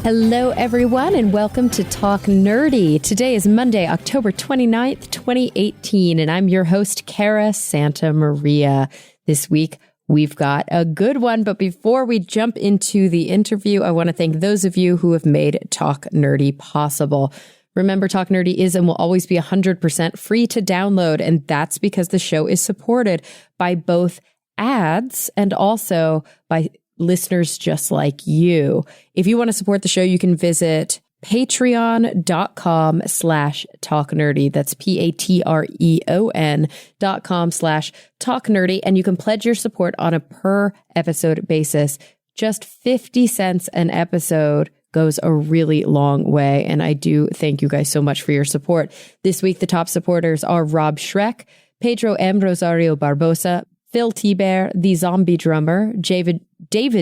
Hello, everyone, and welcome to Talk Nerdy. Today is Monday, October 29th, 2018, and I'm your host, Cara Santa Maria. This week, we've got a good one, but before we jump into the interview, I want to thank those of you who have made Talk Nerdy possible. Remember, Talk Nerdy is and will always be 100% free to download, and that's because the show is supported by both ads and also by listeners just like you. If you want to support the show, you can visit patreon.com/talknerdy. That's patreon.com/talknerdy. And you can pledge your support on a per episode basis. Just 50 cents an episode goes a really long way. And I do thank you guys so much for your support. This week, the top supporters are Rob Schreck, Pedro M. Rosario Barbosa, Phil T-Bear, The Zombie Drummer, David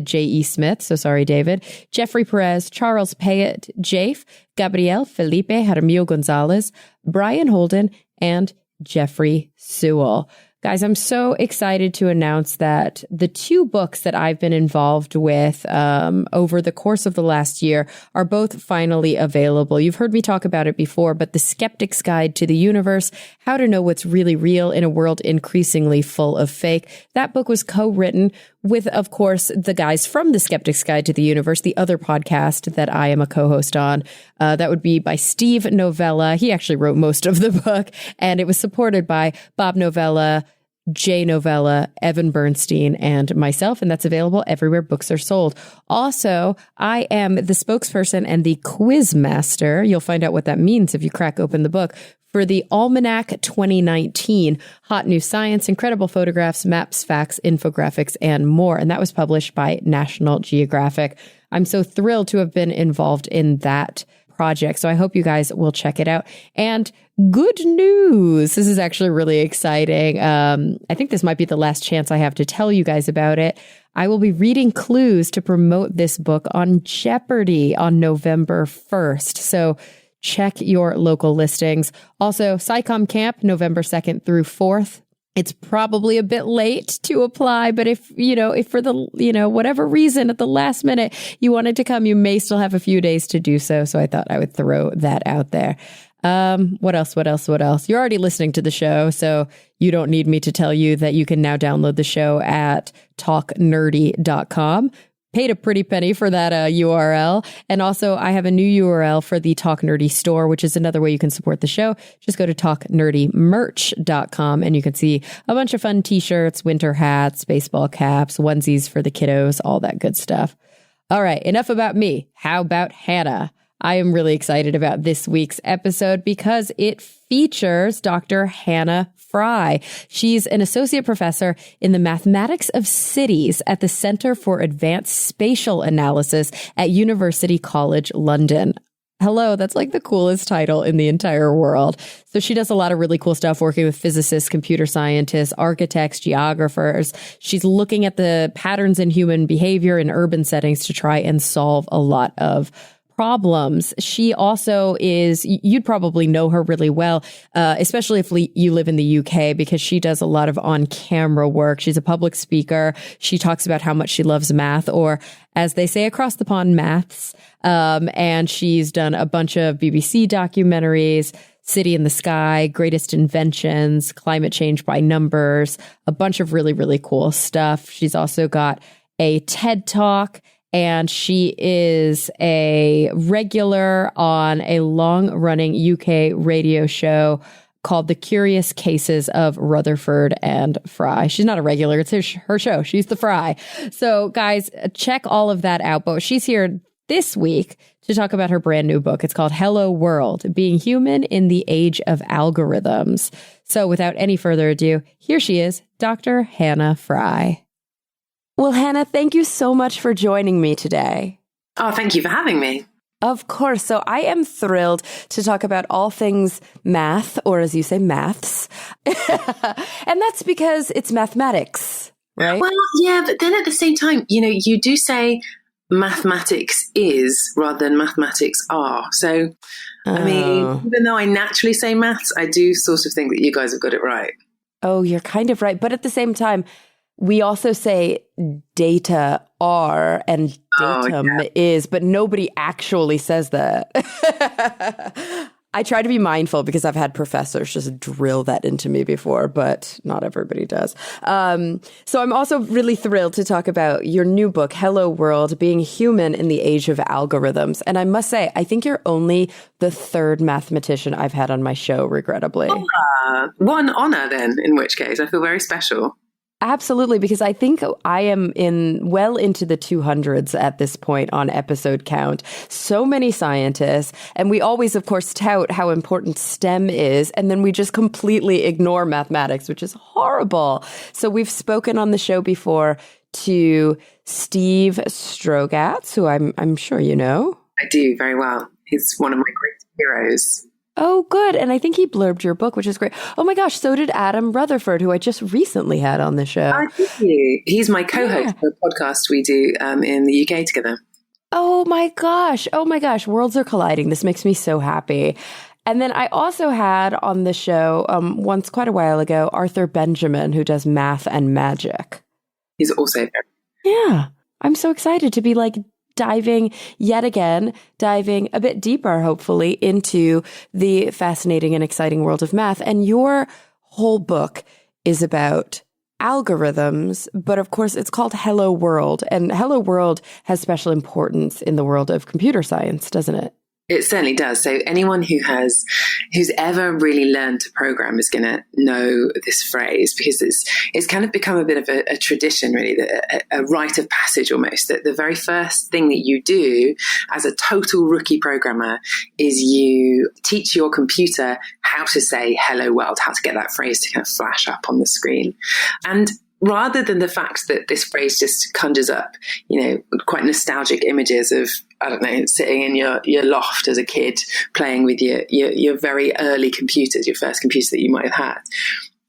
J.E. Smith, so sorry, David, Jeffrey Perez, Charles Payet, Jafe, Gabriel Felipe Jaramillo Gonzalez, Brian Holden, and Jeffrey Sewell. Guys, I'm so excited to announce that the two books that I've been involved with over the course of the last year are both finally available. You've heard me talk about it before, but The Skeptic's Guide to the Universe, How to Know What's Really Real in a World Increasingly Full of Fake. That book was co-written with, of course, the guys from The Skeptic's Guide to the Universe, the other podcast that I am a co-host on. That would be by Steve Novella. He actually wrote most of the book, and it was supported by Bob Novella, Jay Novella, Evan Bernstein, and myself, and that's available everywhere books are sold. Also, I am the spokesperson and the quiz master. You'll find out what that means if you crack open the book for the Almanac 2019, Hot New Science, Incredible Photographs, Maps, Facts, Infographics, and more. And that was published by National Geographic. I'm so thrilled to have been involved in that project. So I hope you guys will check it out. And good news. This is actually really exciting. I think this might be the last chance I have to tell you guys about it. I will be reading clues to promote this book on Jeopardy on November 1st. So check your local listings. Also, SciComm Camp, November 2nd through 4th. It's probably a bit late to apply, but if for the, whatever reason at the last minute you wanted to come, you may still have a few days to do so. So I thought I would throw that out there. What else? You're already listening to the show, so you don't need me to tell you that you can now download the show at talknerdy.com. Paid a pretty penny for that URL. And also, I have a new URL for the Talk Nerdy store, which is another way you can support the show. Just go to talknerdymerch.com and you can see a bunch of fun t-shirts, winter hats, baseball caps, onesies for the kiddos, all that good stuff. All right, enough about me. How about Hannah? I am really excited about this week's episode because it features Dr. Hannah Fry. She's an associate professor in the mathematics of cities at the Center for Advanced Spatial Analysis at University College London. Hello, that's like the coolest title in the entire world. So she does a lot of really cool stuff working with physicists, computer scientists, architects, geographers. She's looking at the patterns in human behavior in urban settings to try and solve a lot of problems. She also is, you'd probably know her really well, especially if you live in the UK, because she does a lot of on-camera work. She's a public speaker. She talks about how much she loves math, or as they say across the pond, maths. And she's done a bunch of BBC documentaries, City in the Sky, Greatest Inventions, Climate Change by Numbers, a bunch of really, really cool stuff. She's also got a TED Talk, and she is a regular on a long-running UK radio show called The Curious Cases of Rutherford and Fry. She's not a regular. It's her show. She's the Fry. So, guys, check all of that out. But she's here this week to talk about her brand new book. It's called Hello World, Being Human in the Age of Algorithms. So, without any further ado, here she is, Dr. Hannah Fry. Well, Hannah, thank you so much for joining me today. Oh, thank you for having me. Of course. So I am thrilled to talk about all things math, or as you say, maths. And that's because it's mathematics, right? Well, yeah, but then at the same time, you do say mathematics is rather than mathematics are. So, I mean, even though I naturally say maths, I do sort of think that you guys have got it right. Oh, you're kind of right. But at the same time, we also say data are and datum is, but nobody actually says that. I try to be mindful because I've had professors just drill that into me before, but not everybody does. So I'm also really thrilled to talk about your new book, Hello World, Being Human in the Age of Algorithms. And I must say, I think you're only the third mathematician I've had on my show, regrettably. What an honor then, in which case. I feel very special. Absolutely, because I think I am well into the 200s at this point on episode count. So many scientists, and we always, of course, tout how important STEM is, and then we just completely ignore mathematics, which is horrible. So we've spoken on the show before to Steve Strogatz, who I'm sure you know. I do very well. He's one of my great heroes. Oh, good. And I think he blurbed your book, which is great. Oh my gosh, so did Adam Rutherford, who I just recently had on the show. Thank you. He's my co-host for a podcast we do in the UK together. Oh my gosh. Worlds are colliding. This makes me so happy. And then I also had on the show once quite a while ago, Arthur Benjamin, who does math and magic. He's also very. Yeah. I'm so excited to be diving a bit deeper, hopefully, into the fascinating and exciting world of math. And your whole book is about algorithms, but of course it's called Hello World. And Hello World has special importance in the world of computer science, doesn't it? It certainly does. So anyone who's ever really learned to program is going to know this phrase, because it's kind of become a bit of a tradition, really, a rite of passage almost. That the very first thing that you do as a total rookie programmer is you teach your computer how to say hello world, how to get that phrase to kind of flash up on the screen. And rather than the fact that this phrase just conjures up, quite nostalgic images of, I don't know, sitting in your loft as a kid playing with your very early computers, your first computer that you might have had.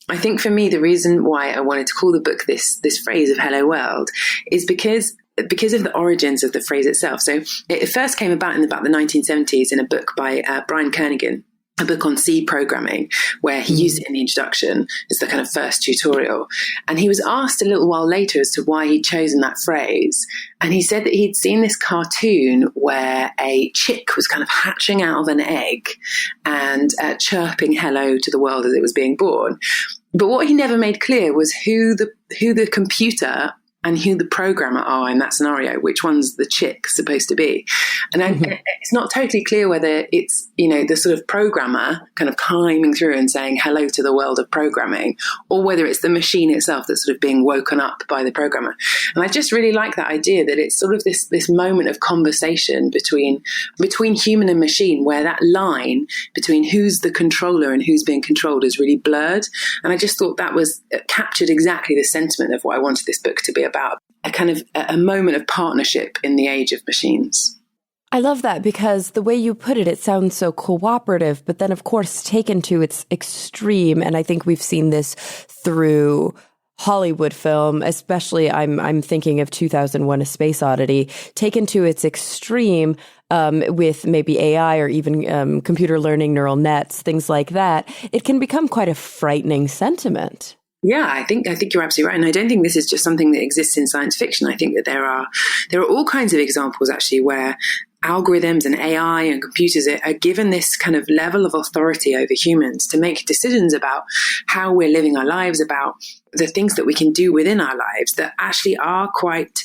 I think for me, the reason why I wanted to call the book this phrase of Hello World is because of the origins of the phrase itself. So it first came about in about the 1970s in a book by Brian Kernighan, a book on C programming, where he used it in the introduction as the kind of first tutorial. And he was asked a little while later as to why he'd chosen that phrase. And he said that he'd seen this cartoon where a chick was kind of hatching out of an egg and chirping hello to the world as it was being born. But what he never made clear was who the computer and who the programmer are in that scenario, which one's the chick supposed to be. And it's not totally clear whether it's, the sort of programmer kind of climbing through and saying hello to the world of programming, or whether it's the machine itself that's sort of being woken up by the programmer. And I just really like that idea that it's sort of this moment of conversation between human and machine, where that line between who's the controller and who's being controlled is really blurred. And I just thought that was captured exactly the sentiment of what I wanted this book to be about, a kind of a moment of partnership in the age of machines. I love that, because the way you put it, it sounds so cooperative, but then of course taken to its extreme. And I think we've seen this through Hollywood film, especially I'm thinking of 2001: A Space Odyssey, taken to its extreme with maybe AI or even computer learning, neural nets, things like that. It can become quite a frightening sentiment. Yeah, I think you're absolutely right. And I don't think this is just something that exists in science fiction. I think that there are all kinds of examples actually where algorithms and AI and computers are given this kind of level of authority over humans to make decisions about how we're living our lives, about the things that we can do within our lives that actually are quite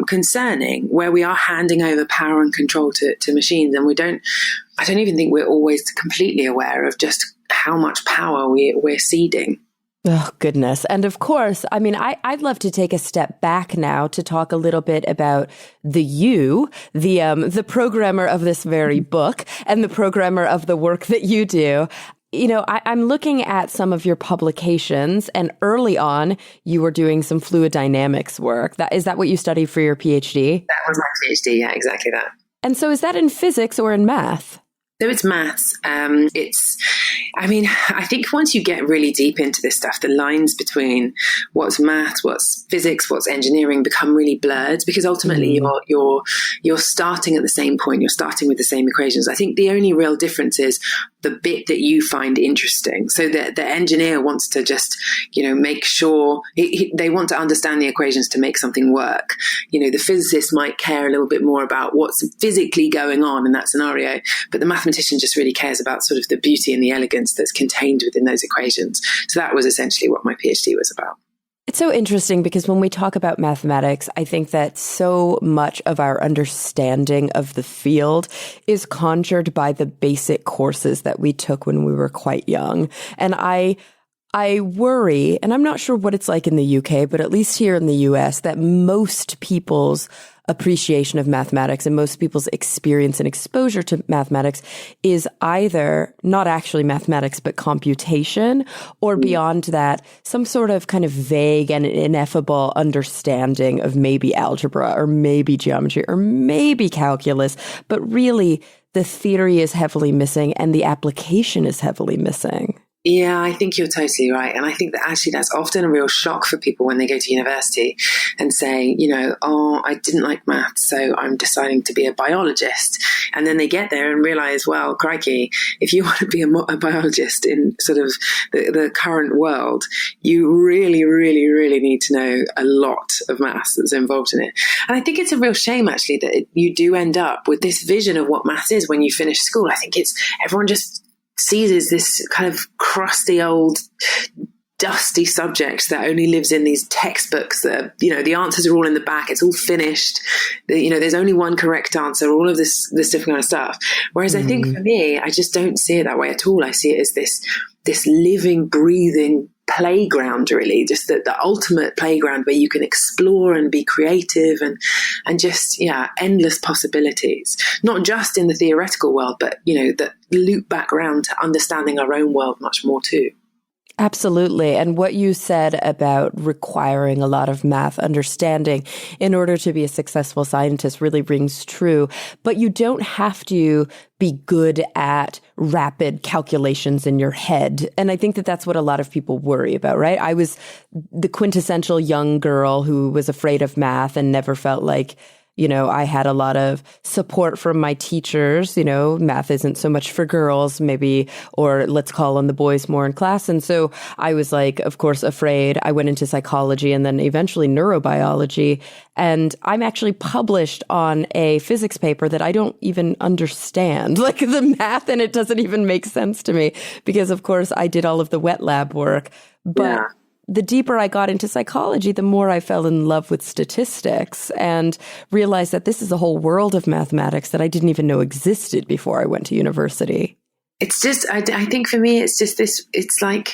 concerning, where we are handing over power and control to machines. And I don't even think we're always completely aware of just how much power we're ceding. Oh, goodness. And of course, I mean, I'd love to take a step back now to talk a little bit about the programmer of this very book and the programmer of the work that you do. I'm looking at some of your publications, and early on, you were doing some fluid dynamics work. Is that what you studied for your PhD? That was my PhD. Yeah, exactly that. And so is that in physics or in math? So it's maths. I think once you get really deep into this stuff, the lines between what's maths, what's physics, what's engineering become really blurred, because ultimately you're starting at the same point. You're starting with the same equations. I think the only real difference is the bit that you find interesting. So the engineer wants to just, make sure they want to understand the equations to make something work. The physicist might care a little bit more about what's physically going on in that scenario, but the mathematician just really cares about sort of the beauty and the elegance that's contained within those equations. So that was essentially what my PhD was about. It's so interesting because when we talk about mathematics, I think that so much of our understanding of the field is conjured by the basic courses that we took when we were quite young. And I worry, and I'm not sure what it's like in the UK, but at least here in the US, that most people's appreciation of mathematics and most people's experience and exposure to mathematics is either not actually mathematics, but computation, or beyond that, some sort of kind of vague and ineffable understanding of maybe algebra or maybe geometry or maybe calculus. But really, the theory is heavily missing and the application is heavily missing. Yeah, I think you're totally right. And I think that actually that's often a real shock for people when they go to university and say, I didn't like maths, so I'm deciding to be a biologist. And then they get there and realize, well, crikey, if you want to be a biologist in sort of the current world, you really, really, really need to know a lot of maths that's involved in it. And I think it's a real shame, actually, that you do end up with this vision of what maths is when you finish school. I think everyone just sees as this kind of crusty old dusty subject that only lives in these textbooks that, the answers are all in the back. It's all finished. There's only one correct answer, all of this different kind of stuff. Whereas I think for me, I just don't see it that way at all. I see it as this living, breathing playground, really, just the ultimate playground where you can explore and be creative and just, endless possibilities, not just in the theoretical world, but, that loop back around to understanding our own world much more too. Absolutely. And what you said about requiring a lot of math understanding in order to be a successful scientist really rings true. But you don't have to be good at rapid calculations in your head. And I think that that's what a lot of people worry about, right? I was the quintessential young girl who was afraid of math and never felt like I had a lot of support from my teachers. Math isn't so much for girls, maybe, or let's call on the boys more in class. And so I was of course, afraid. I went into psychology and then eventually neurobiology. And I'm actually published on a physics paper that I don't even understand. The math in it doesn't even make sense to me because, of course, I did all of the wet lab work. But the deeper I got into psychology, the more I fell in love with statistics and realized that this is a whole world of mathematics that I didn't even know existed before I went to university. It's just, I think for me, it's just this, it's like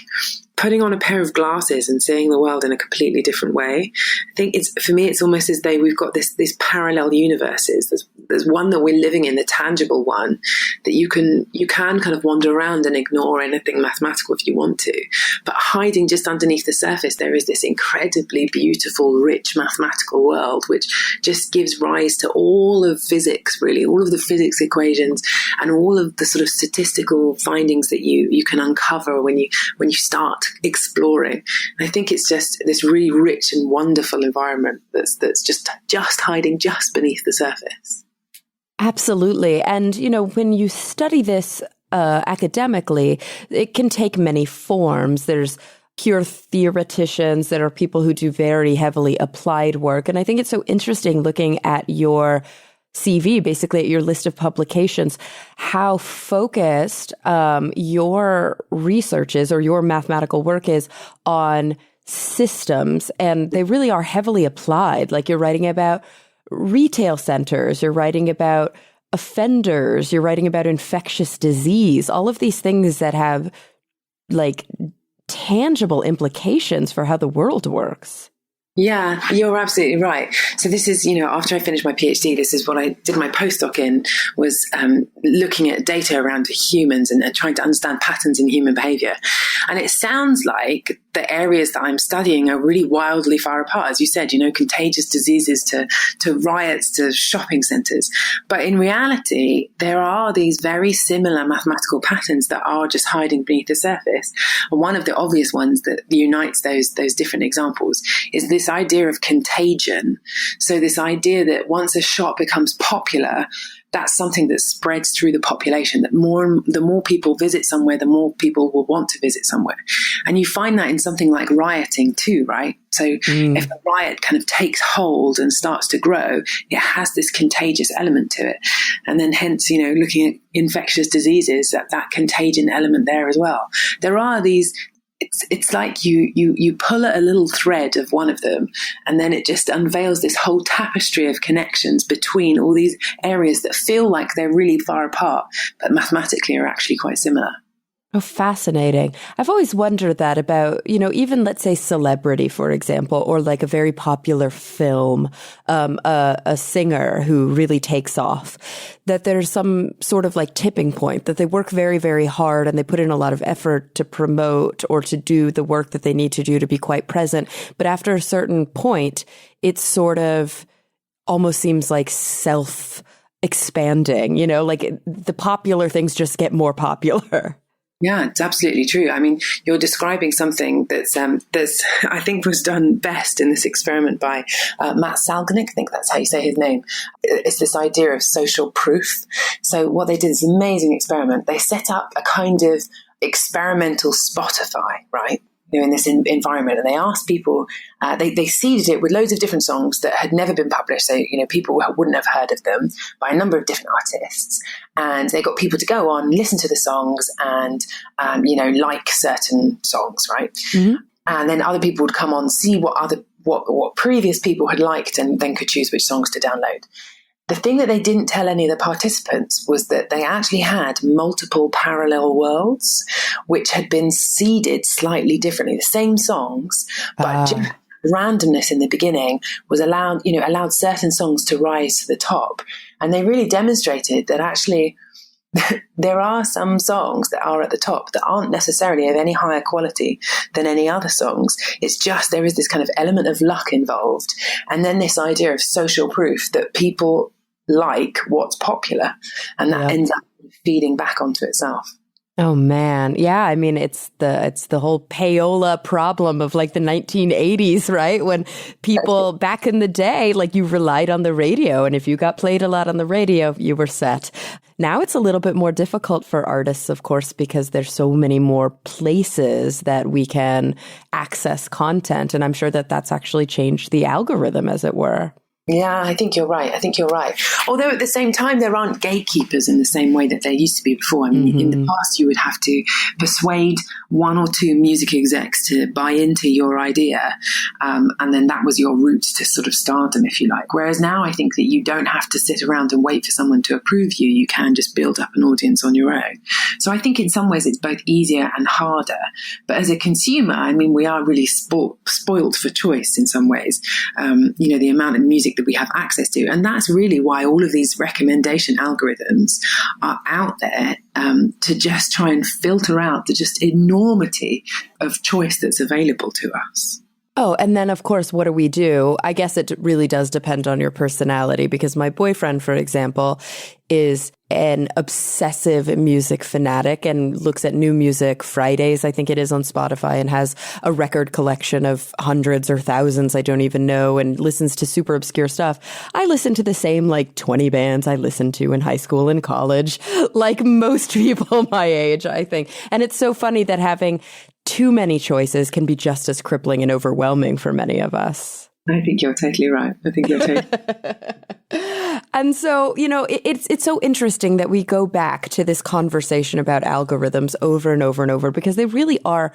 putting on a pair of glasses and seeing the world in a completely different way. I think for me, it's almost as though we've got these parallel universes. There's one that we're living in, the tangible one, that you can kind of wander around and ignore anything mathematical if you want to. But hiding just underneath the surface, there is this incredibly beautiful, rich mathematical world, which just gives rise to all of physics, really, all of the physics equations and all of the sort of statistical findings that you can uncover when you start exploring. And I think it's just this really rich and wonderful environment that's just hiding just beneath the surface. Absolutely. And, when you study this academically, it can take many forms. There's pure theoreticians. There are people who do very heavily applied work. And I think it's so interesting looking at your CV, basically at your list of publications, how focused your research is or your mathematical work is on systems. And they really are heavily applied. You're writing about retail centers, you're writing about offenders, you're writing about infectious disease, all of these things that have tangible implications for how the world works. Yeah, you're absolutely right. So this is, after I finished my PhD, this is what I did my postdoc in, was looking at data around humans and trying to understand patterns in human behavior. And it sounds like the areas that I'm studying are really wildly far apart. As you said, contagious diseases to riots to shopping centers. But in reality, there are these very similar mathematical patterns that are just hiding beneath the surface. And one of the obvious ones that unites those different examples is this idea of contagion. So this idea that once a shop becomes popular, that's something that spreads through the population, that the more people visit somewhere, the more people will want to visit somewhere. And you find that in something like rioting too, right? So if a riot kind of takes hold and starts to grow, it has this contagious element to it. And then hence, looking at infectious diseases, that contagion element there as well. There are these, it's like you pull at a little thread of one of them, and then it just unveils this whole tapestry of connections between all these areas that feel like they're really far apart, but mathematically are actually quite similar. Oh, fascinating. I've always wondered that about, even let's say celebrity, for example, or like a very popular film, a singer who really takes off, that there's some sort of like tipping point, that they work very, very hard and they put in a lot of effort to promote or to do the work that they need to do to be quite present. But after a certain point, it sort of almost seems like self-expanding, like the popular things just get more popular. Yeah, it's absolutely true. I mean, you're describing something that's I think was done best in this experiment by Matt Salganik. I think that's how you say his name. It's this idea of social proof. So what they did is an amazing experiment. They set up a kind of experimental Spotify, right? In this environment, and they asked people, they seeded it with loads of different songs that had never been published, so people wouldn't have heard of them, by a number of different artists, and they got people to go on, listen to the songs, and like certain songs, right? Mm-hmm. And then other people would come on, see what previous people had liked, and then could choose which songs to download. The thing that they didn't tell any of the participants was that they actually had multiple parallel worlds, which had been seeded slightly differently. The same songs, but just randomness in the beginning was allowed certain songs to rise to the top. And they really demonstrated that actually there are some songs that are at the top that aren't necessarily of any higher quality than any other songs. It's just there is this kind of element of luck involved. And then this idea of social proof that people like what's popular, and that ends up feeding back onto itself. Oh man. Yeah. I mean, it's the whole payola problem of like the 1980s, right? When people back in the day, like you relied on the radio, and if you got played a lot on the radio, you were set. Now it's a little bit more difficult for artists, of course, because there's so many more places that we can access content. And I'm sure that that's actually changed the algorithm, as it were. Yeah, I think you're right. Although at the same time, there aren't gatekeepers in the same way that there used to be before. I mean, in the past, you would have to persuade one or two music execs to buy into your idea. And then that was your route to sort of stardom, if you like. Whereas now I think that you don't have to sit around and wait for someone to approve you. You can just build up an audience on your own. So I think in some ways it's both easier and harder. But as a consumer, I mean, we are really spoiled for choice in some ways. The amount of music that we have access to. And that's really why all of these recommendation algorithms are out there to just try and filter out the just enormity of choice that's available to us. Oh, and then, of course, what do? I guess it really does depend on your personality, because my boyfriend, for example, is an obsessive music fanatic and looks at new music Fridays, I think it is, on Spotify, and has a record collection of hundreds or thousands, I don't even know, and listens to super obscure stuff. I listen to the same 20 bands I listened to in high school and college, like most people my age, I think. And it's so funny that having too many choices can be just as crippling and overwhelming for many of us. I think you're totally right. And so, it's so interesting that we go back to this conversation about algorithms over and over and over, because they really are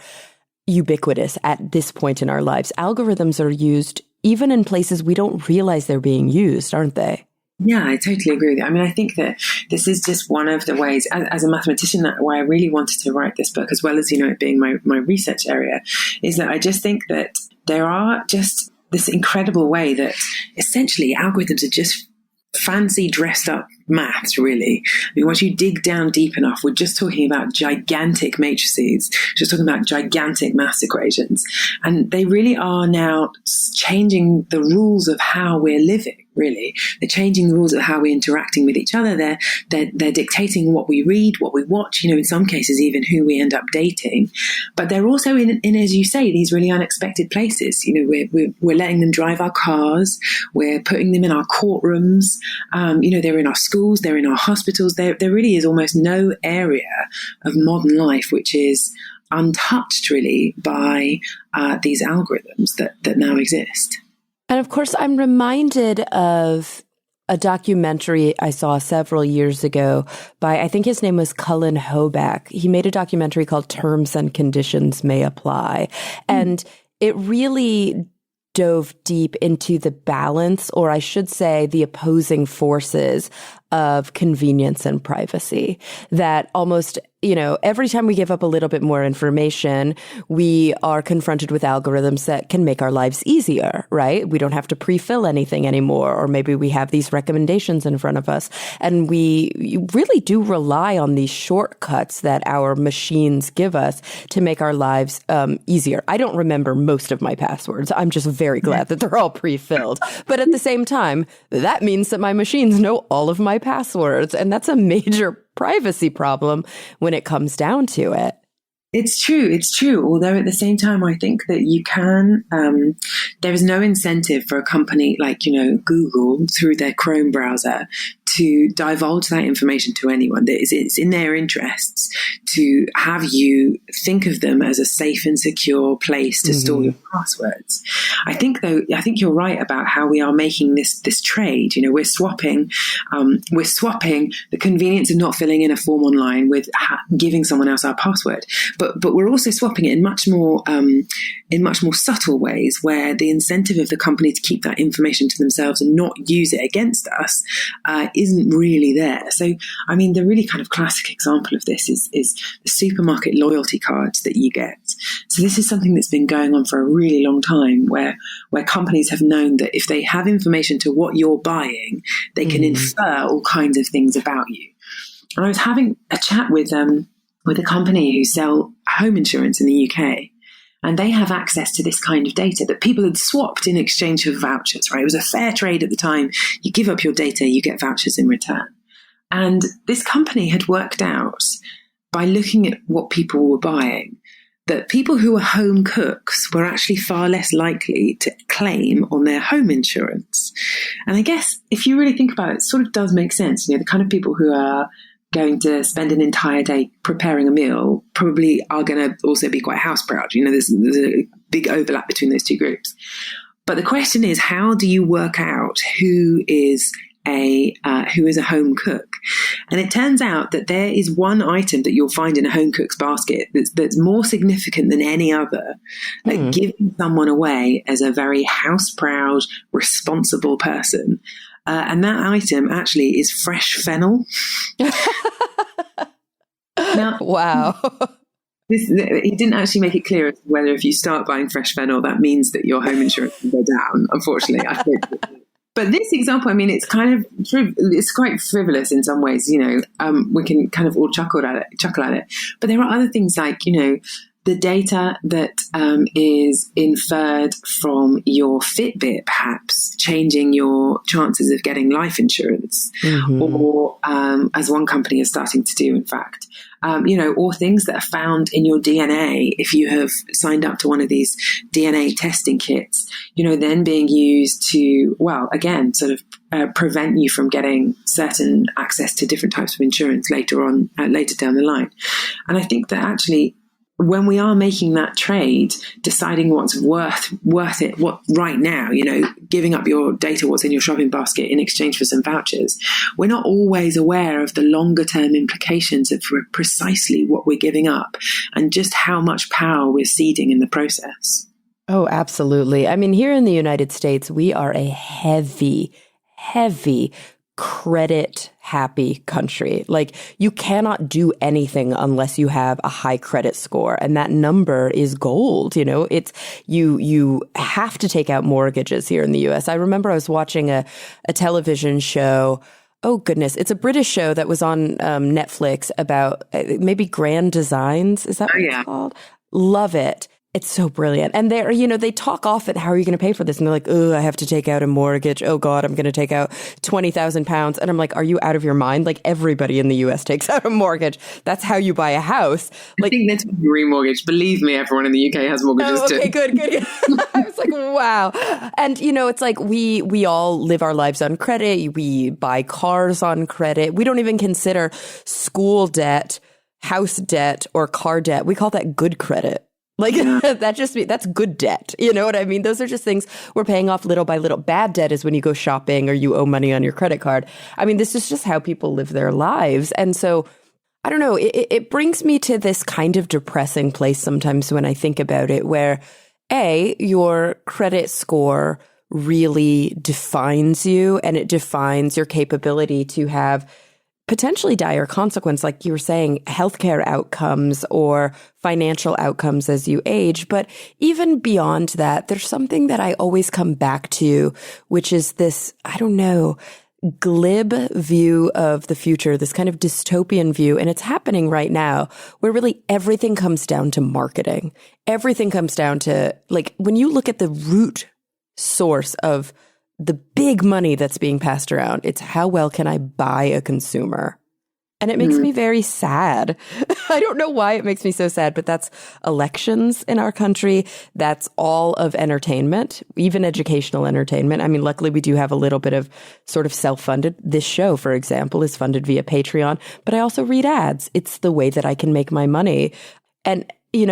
ubiquitous at this point in our lives. Algorithms are used even in places we don't realize they're being used, aren't they? Yeah, I totally agree with you. I mean, I think that this is just one of the ways, as a mathematician, that why I really wanted to write this book, as well as, it being my research area, is that I just think that there are just this incredible way that essentially algorithms are just fancy dressed up maths, really. I mean, once you dig down deep enough, we're just talking about gigantic matrices, just talking about gigantic maths equations. And they really are now changing the rules of how we're living. really. They're changing the rules of how we're interacting with each other. They're dictating what we read, what we watch, in some cases even who we end up dating. But they're also in, as you say, these really unexpected places. We're letting them drive our cars. We're putting them in our courtrooms. They're in our schools. They're in our hospitals. There really is almost no area of modern life which is untouched really by these algorithms that now exist. And of course, I'm reminded of a documentary I saw several years ago by, I think his name was Cullen Hoback. He made a documentary called Terms and Conditions May Apply. And it really dove deep into the balance, or I should say the opposing forces of convenience and privacy. That almost, every time we give up a little bit more information, we are confronted with algorithms that can make our lives easier, right? We don't have to pre-fill anything anymore, or maybe we have these recommendations in front of us. And we really do rely on these shortcuts that our machines give us to make our lives easier. I don't remember most of my passwords. I'm just very glad that they're all pre-filled. But at the same time, that means that my machines know all of my passwords. And that's a major privacy problem when it comes down to it. It's true. Although at the same time, I think that you can, there is no incentive for a company like, Google through their Chrome browser to divulge that information to anyone. It's in their interests to have you think of them as a safe and secure place to store your passwords. I think you're right about how we are making this trade. We're swapping the convenience of not filling in a form online with giving someone else our password. But we're also swapping it in much more subtle ways, where the incentive of the company to keep that information to themselves and not use it against us isn't really there. So, the really kind of classic example of this is the supermarket loyalty cards that you get. So this is something that's been going on for a really long time, where companies have known that if they have information to what you're buying, they can infer all kinds of things about you. And I was having a chat with a company who sell home insurance in the UK. And they have access to this kind of data that people had swapped in exchange for vouchers, right? It was a fair trade at the time. You give up your data, you get vouchers in return. And this company had worked out, by looking at what people were buying, that people who were home cooks were actually far less likely to claim on their home insurance. And I guess if you really think about it, it sort of does make sense. The kind of people who are going to spend an entire day preparing a meal probably are going to also be quite house proud. There's a big overlap between those two groups. But the question is, how do you work out who is a home cook? And it turns out that there is one item that you'll find in a home cook's basket that's more significant than any other, at giving someone away as a very house proud, responsible person. And that item actually is fresh fennel. Now, wow. He didn't actually make it clear whether if you start buying fresh fennel, that means that your home insurance will go down, unfortunately. I think. But this example, it's it's quite frivolous in some ways, we can kind of all chuckle at it. But there are other things like, the data that is inferred from your Fitbit, perhaps changing your chances of getting life insurance, or as one company is starting to do, in fact, or things that are found in your DNA if you have signed up to one of these DNA testing kits, then being used to, prevent you from getting certain access to different types of insurance later down the line. And I think that actually, when we are making that trade, deciding what's worth it, what right now, giving up your data, what's in your shopping basket in exchange for some vouchers, we're not always aware of the longer term implications of precisely what we're giving up and just how much power we're ceding in the process. Oh, absolutely. Here in the United States, we are a heavy credit happy country. Like, you cannot do anything unless you have a high credit score, and that number is gold. It's you have to take out mortgages here in the US. I remember I was watching a television show. Oh goodness, it's a British show that was on Netflix about maybe Grand Designs. Is that what it's called? Love it. It's so brilliant. And they're, they talk often, how are you going to pay for this? And they're like, oh, I have to take out a mortgage. Oh God, I'm going to take out 20,000 pounds. And I'm like, are you out of your mind? Like everybody in the US takes out a mortage. That's how you buy a house. Like, I think that's a remortgage. Believe me, everyone in the UK has mortgages too. Okay, good. I was like, wow. And it's like we all live our lives on credit. We buy cars on credit. We don't even consider school debt, house debt, or car debt. We call that good credit. Like that's good debt. You know what I mean? Those are just things we're paying off little by little. Bad debt is when you go shopping or you owe money on your credit card. I mean, this is just how people live their lives. And so I don't know, it brings me to this kind of depressing place sometimes when I think about it, where your credit score really defines you, and it defines your capability to have potentially dire consequence, like you were saying, healthcare outcomes or financial outcomes as you age. But even beyond that, there's something that I always come back to, which is this, I don't know, glib view of the future, this kind of dystopian view. And it's happening right now, where really everything comes down to marketing. Everything comes down to, like, when you look at the root source of the big money that's being passed around, it's how well can I buy a consumer? And it makes me very sad. I don't know why it makes me so sad, but that's elections in our country. That's all of entertainment, even educational entertainment. I mean, luckily we do have a little bit of sort of self-funded. This show, for example, is funded via Patreon, but I also read ads. It's the way that I can make my money. And, you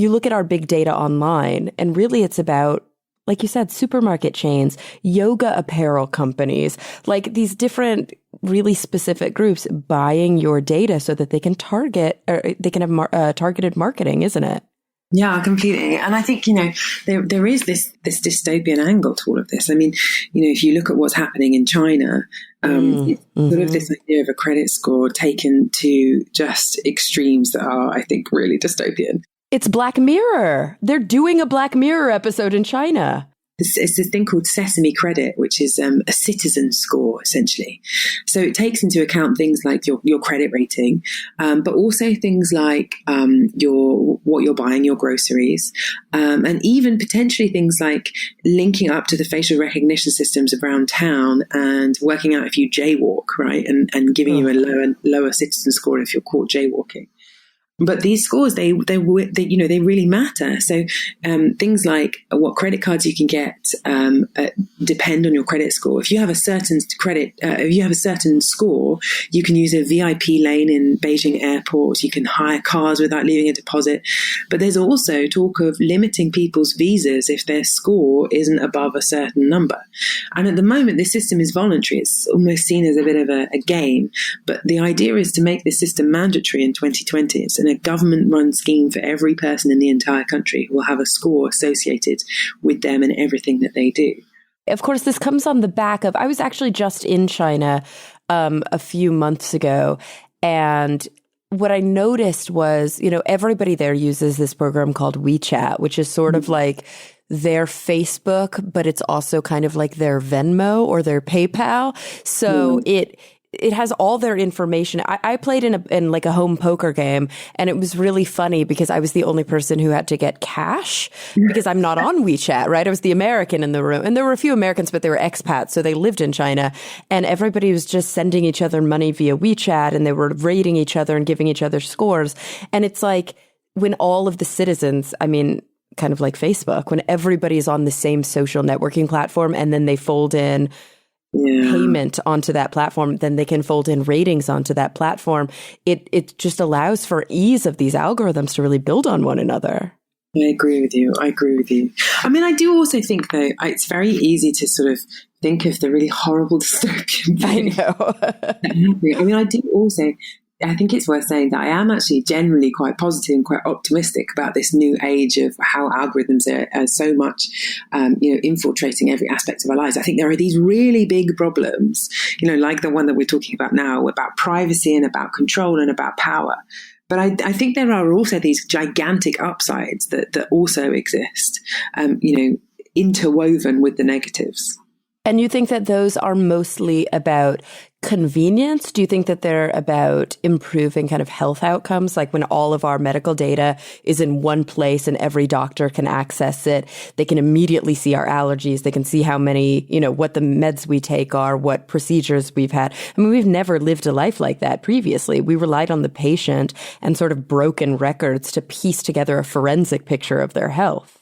look at our big data online, and really it's about, like you said, supermarket chains, yoga apparel companies, like these different really specific groups buying your data so that they can target, or they can have targeted marketing, isn't it? Yeah, completely. And I think, there is this dystopian angle to all of this. I mean, if you look at what's happening in China, it's sort of this idea of a credit score taken to just extremes that are, I think, really dystopian. It's Black Mirror. They're doing a Black Mirror episode in China. It's this thing called Sesame Credit, which is a citizen score, essentially. So it takes into account things like your credit rating, but also things like what you're buying, your groceries, and even potentially things like linking up to the facial recognition systems around town and working out if you jaywalk, right, and giving you a lower citizen score if you're caught jaywalking. But these scores, they really matter. So things like what credit cards you can get depend on your credit score. If you have a certain score, you can use a VIP lane in Beijing airport. You can hire cars without leaving a deposit. But there's also talk of limiting people's visas if their score isn't above a certain number. And at the moment, this system is voluntary. It's almost seen as a bit of a game. But the idea is to make this system mandatory in 2020. It's a government-run scheme for every person in the entire country who will have a score associated with them and everything that they do. Of course, this comes on the back of, I was actually just in China a few months ago, and what I noticed was, everybody there uses this program called WeChat, which is sort of like their Facebook, but it's also kind of like their Venmo or their PayPal. So it has all their information. I played in like a home poker game, and it was really funny because I was the only person who had to get cash because I'm not on WeChat, right? I was the American in the room, and there were a few Americans, but they were expats, so they lived in China, and everybody was just sending each other money via WeChat, and they were rating each other and giving each other scores. And it's like when all of the citizens, I mean, kind of like Facebook, when everybody's on the same social networking platform, and then they fold in payment onto that platform, then they can fold in ratings onto that platform. It just allows for ease of these algorithms to really build on one another. I agree with you. I mean, I do also think, though, it's very easy to sort of think of the really horrible dystopian thing. I know. I mean, I think it's worth saying that I am actually generally quite positive and quite optimistic about this new age of how algorithms are so much, infiltrating every aspect of our lives. I think there are these really big problems, like the one that we're talking about now, about privacy and about control and about power. But I think there are also these gigantic upsides that also exist, interwoven with the negatives. And you think that those are mostly about convenience? Do you think that they're about improving kind of health outcomes? Like when all of our medical data is in one place and every doctor can access it, they can immediately see our allergies. They can see how many, what the meds we take are, what procedures we've had. I mean, we've never lived a life like that previously. We relied on the patient and sort of broken records to piece together a forensic picture of their health.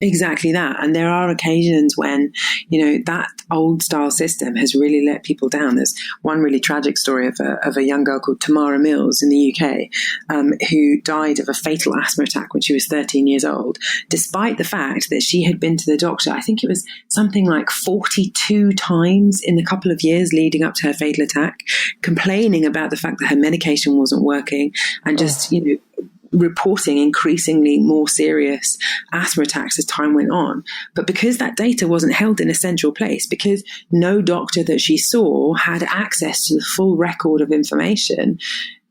Exactly that. And there are occasions when, that old style system has really let people down. There's one really tragic story of a young girl called Tamara Mills in the UK, who died of a fatal asthma attack when she was 13 years old, despite the fact that she had been to the doctor, I think it was something like 42 times in the couple of years leading up to her fatal attack, complaining about the fact that her medication wasn't working and just, reporting increasingly more serious asthma attacks as time went on. But because that data wasn't held in a central place, because no doctor that she saw had access to the full record of information,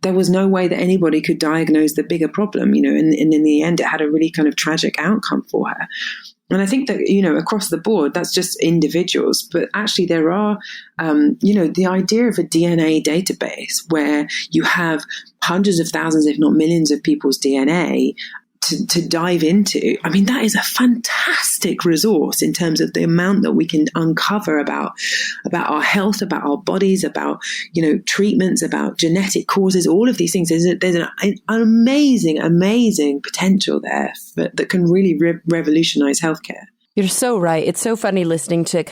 there was no way that anybody could diagnose the bigger problem, and in the end, it had a really kind of tragic outcome for her. And I think that, across the board, that's just individuals. But actually there are, the idea of a DNA database where you have hundreds of thousands, if not millions of people's DNA to dive into. I mean, that is a fantastic resource in terms of the amount that we can uncover about our health, about our bodies, about, treatments, about genetic causes, all of these things. There's an amazing potential there that can really revolutionize healthcare. You're so right. It's so funny listening to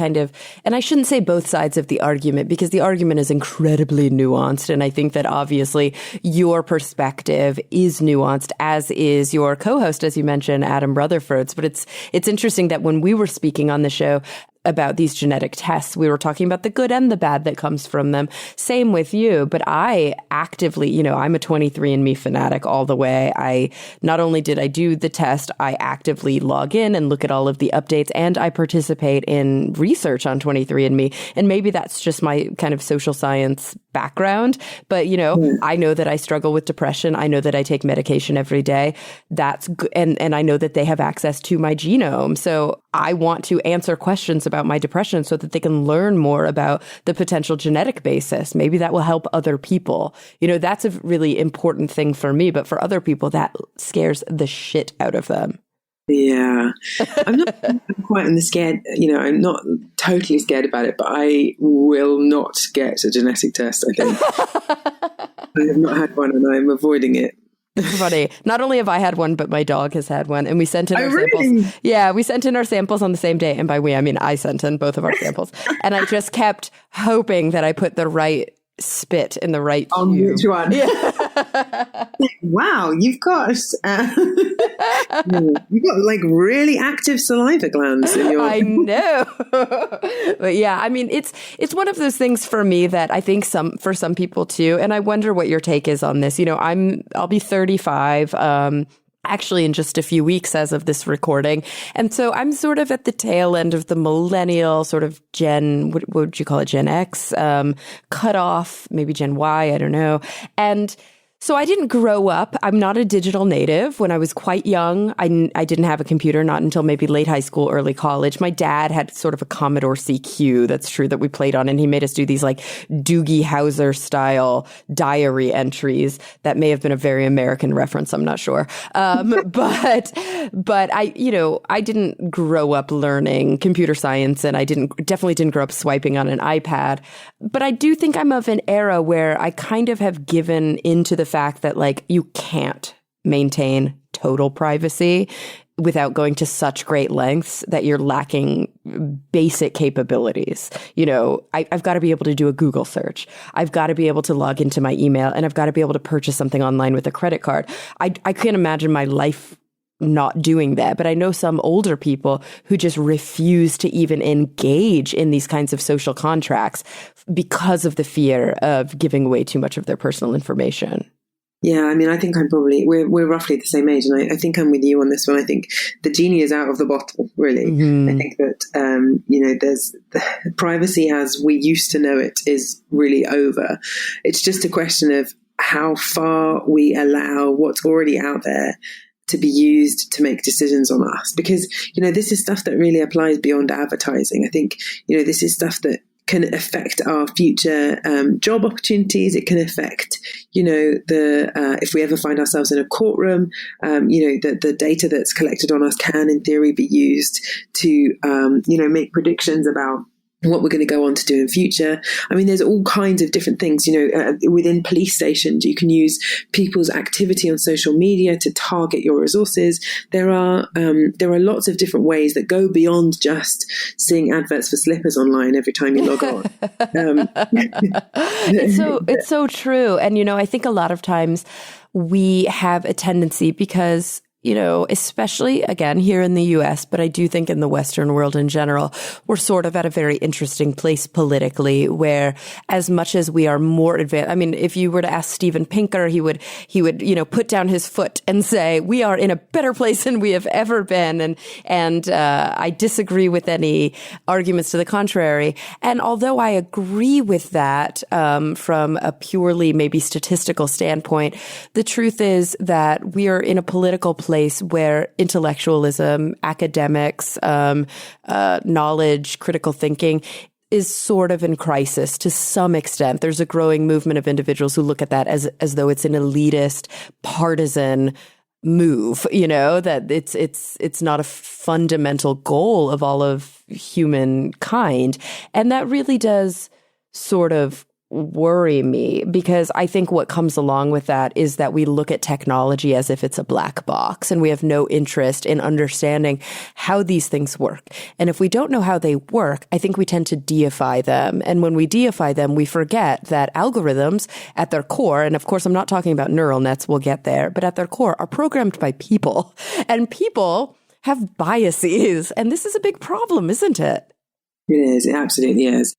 and I shouldn't say both sides of the argument because the argument is incredibly nuanced. And I think that obviously your perspective is nuanced, as is your co-host, as you mentioned, Adam Rutherford's. But it's interesting that when we were speaking on the show about these genetic tests, we were talking about the good and the bad that comes from them. Same with you, but I actively, I'm a 23andMe fanatic all the way. Not only did I do the test, I actively log in and look at all of the updates, and I participate in research on 23andMe. And maybe that's just my kind of social science background, but I know that I struggle with depression. I know that I take medication every day. That's good. And I know that they have access to my genome. So I want to answer questions about my depression so that they can learn more about the potential genetic basis. Maybe that will help other people. That's a really important thing for me, but for other people, that scares the shit out of them. Yeah, I'm not quite scared. I'm not totally scared about it, but I will not get a genetic test, I think. I have not had one and I'm avoiding it. It's funny. Not only have I had one, but my dog has had one, and we sent in our samples. Really? Yeah, we sent in our samples on the same day. And by we, I mean I sent in both of our samples. And I just kept hoping that I put the right spit in the right tube. On which one? Yeah. Wow, you've got like really active saliva glands in your... I know. But yeah, I mean, it's one of those things for me that I think for some people too. And I wonder what your take is on this. I'll be 35. Actually in just a few weeks as of this recording. And so I'm sort of at the tail end of the millennial sort of what would you call it? Gen X, cutoff, maybe Gen Y, I don't know. And so I didn't grow up. I'm not a digital native. When I was quite young, I didn't have a computer, not until maybe late high school, early college. My dad had sort of a Commodore CQ, that's true, that we played on. And he made us do these like Doogie Howser style diary entries. That may have been a very American reference. I'm not sure. But I didn't grow up learning computer science, and I definitely didn't grow up swiping on an iPad. But I do think I'm of an era where I kind of have given into the fact that like you can't maintain total privacy without going to such great lengths that you're lacking basic capabilities. I've got to be able to do a Google search. I've got to be able to log into my email, and I've got to be able to purchase something online with a credit card. I can't imagine my life not doing that. But I know some older people who just refuse to even engage in these kinds of social contracts because of the fear of giving away too much of their personal information. Yeah, I mean, I think we're roughly the same age, and I think I'm with you on this one. I think the genie is out of the bottle, really. Mm-hmm. I think that, there's privacy as we used to know it is really over. It's just a question of how far we allow what's already out there to be used to make decisions on us. Because, this is stuff that really applies beyond advertising. I think, this is stuff that can affect our future job opportunities. It can affect, if we ever find ourselves in a courtroom, the data that's collected on us can, in theory, be used to, make predictions about what we're going to go on to do in future. I mean, there's all kinds of different things, within police stations. You can use people's activity on social media to target your resources. There are lots of different ways that go beyond just seeing adverts for slippers online every time you log on. It's so true. And, I think a lot of times we have a tendency because especially again here in the US, but I do think in the Western world in general, we're sort of at a very interesting place politically where as much as we are more advanced, I mean, if you were to ask Steven Pinker, he would, put down his foot and say, we are in a better place than we have ever been. And I disagree with any arguments to the contrary. And although I agree with that, from a purely maybe statistical standpoint, the truth is that we are in a political place where intellectualism, academics, knowledge, critical thinking is sort of in crisis to some extent. There's a growing movement of individuals who look at that as though it's an elitist, partisan move, that it's not a fundamental goal of all of humankind. And that really does sort of worry me, because I think what comes along with that is that we look at technology as if it's a black box and we have no interest in understanding how these things work. And if we don't know how they work, I think we tend to deify them. And when we deify them, we forget that algorithms at their core, and of course I'm not talking about neural nets, we'll get there, but at their core are programmed by people. And people have biases. And this is a big problem, isn't it? It is. It absolutely is.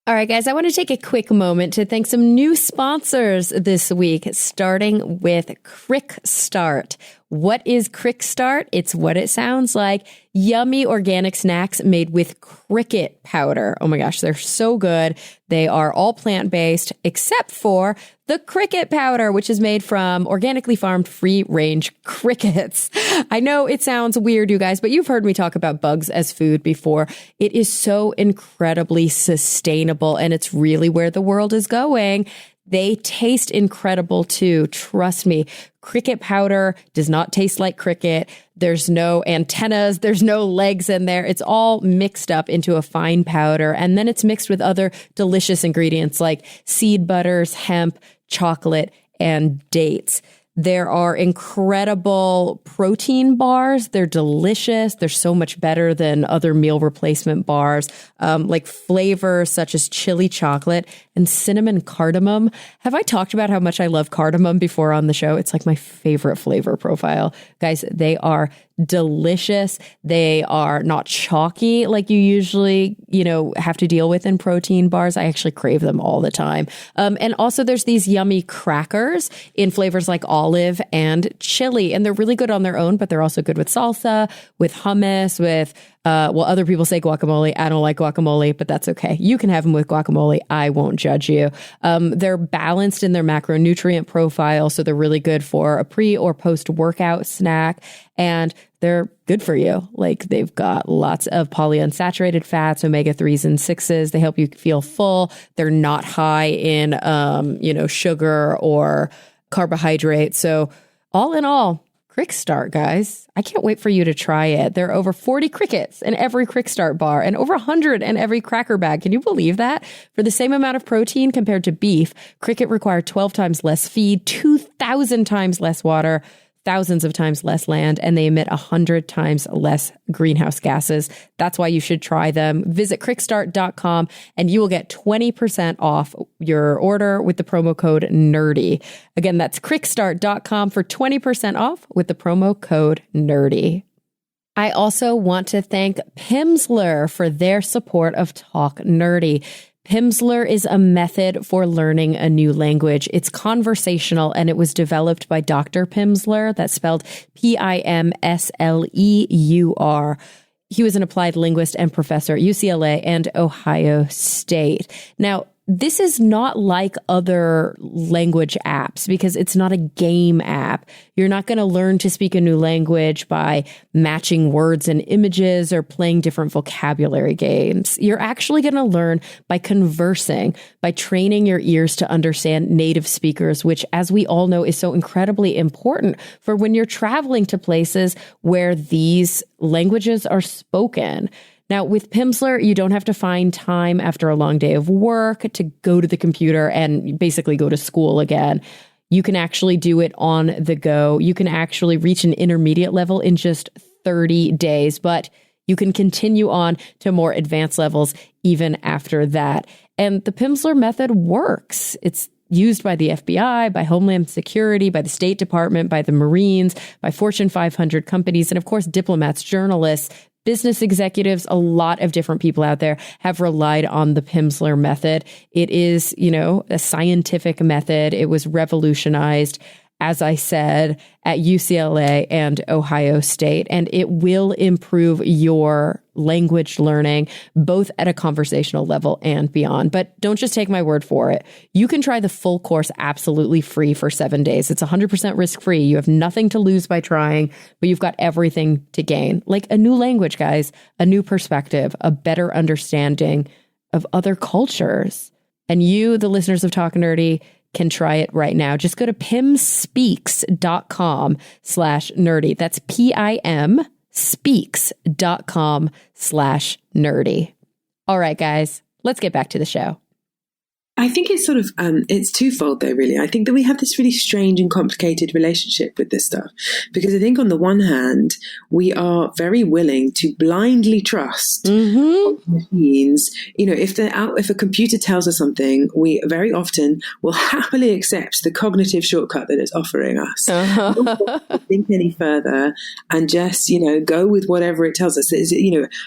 All right, guys, I want to take a quick moment to thank some new sponsors this week, starting with Crick Start. What is Crick Start? It's what it sounds like. Yummy organic snacks made with cricket powder. Oh my gosh, they're so good. They are all plant-based except for the cricket powder, which is made from organically farmed free-range crickets. I know it sounds weird, you guys, but you've heard me talk about bugs as food before. It is so incredibly sustainable, and it's really where the world is going. They taste incredible too. Trust me. Cricket powder does not taste like cricket. There's no antennas. There's no legs in there. It's all mixed up into a fine powder. And then it's mixed with other delicious ingredients like seed butters, hemp, chocolate, and dates. There are incredible protein bars. They're delicious. They're so much better than other meal replacement bars, like flavors such as chili chocolate and cinnamon cardamom. Have I talked about how much I love cardamom before on the show? It's like my favorite flavor profile. Guys, they are delicious. They are not chalky like you usually, have to deal with in protein bars. I actually crave them all the time. And also there's these yummy crackers in flavors like olive and chili, and they're really good on their own, but they're also good with salsa, with hummus, with other people say guacamole. I don't like guacamole, but that's okay. You can have them with guacamole. I won't judge you. They're balanced in their macronutrient profile, so they're really good for a pre or post-workout snack, and they're good for you. Like, they've got lots of polyunsaturated fats, omega-3s and 6s. They help you feel full. They're not high in, sugar or carbohydrates. So all in all, Crick Start, guys. I can't wait for you to try it. There are over 40 crickets in every Crick Start bar and over 100 in every cracker bag. Can you believe that? For the same amount of protein compared to beef, cricket require 12 times less feed, 2,000 times less water, thousands of times less land, and they emit 100 times less greenhouse gases. That's why you should try them. Visit crickstart.com and you will get 20% off your order with the promo code NERDY. Again, that's crickstart.com for 20% off with the promo code NERDY. I also want to thank Pimsleur for their support of Talk Nerdy. Pimsleur is a method for learning a new language. It's conversational, and it was developed by Dr. Pimsleur. That's spelled Pimsleur. He was an applied linguist and professor at UCLA and Ohio State. Now, this is not like other language apps because it's not a game app. You're not going to learn to speak a new language by matching words and images or playing different vocabulary games. You're actually going to learn by conversing, by training your ears to understand native speakers, which, as we all know, is so incredibly important for when you're traveling to places where these languages are spoken. Now, with Pimsleur, you don't have to find time after a long day of work to go to the computer and basically go to school again. You can actually do it on the go. You can actually reach an intermediate level in just 30 days, but you can continue on to more advanced levels even after that. And the Pimsleur method works. It's used by the FBI, by Homeland Security, by the State Department, by the Marines, by Fortune 500 companies, and of course, diplomats, journalists, business executives. A lot of different people out there have relied on the Pimsleur method. It is, a scientific method. It was revolutionized, as I said, at UCLA and Ohio State, and it will improve your language learning, both at a conversational level and beyond. But don't just take my word for it. You can try the full course absolutely free for 7 days. It's 100% risk-free. You have nothing to lose by trying, but you've got everything to gain. Like a new language, guys, a new perspective, a better understanding of other cultures. And you, the listeners of Talk Nerdy, can try it right now. Just go to pimspeaks.com/nerdy. That's PIM speaks.com/nerdy. All right, guys, let's get back to the show. I think it's sort of, it's twofold though, really. I think that we have this really strange and complicated relationship with this stuff, because I think on the one hand, we are very willing to blindly trust machines. If a computer tells us something, we very often will happily accept the cognitive shortcut that it's offering us. Don't think any further and just, go with whatever it tells us.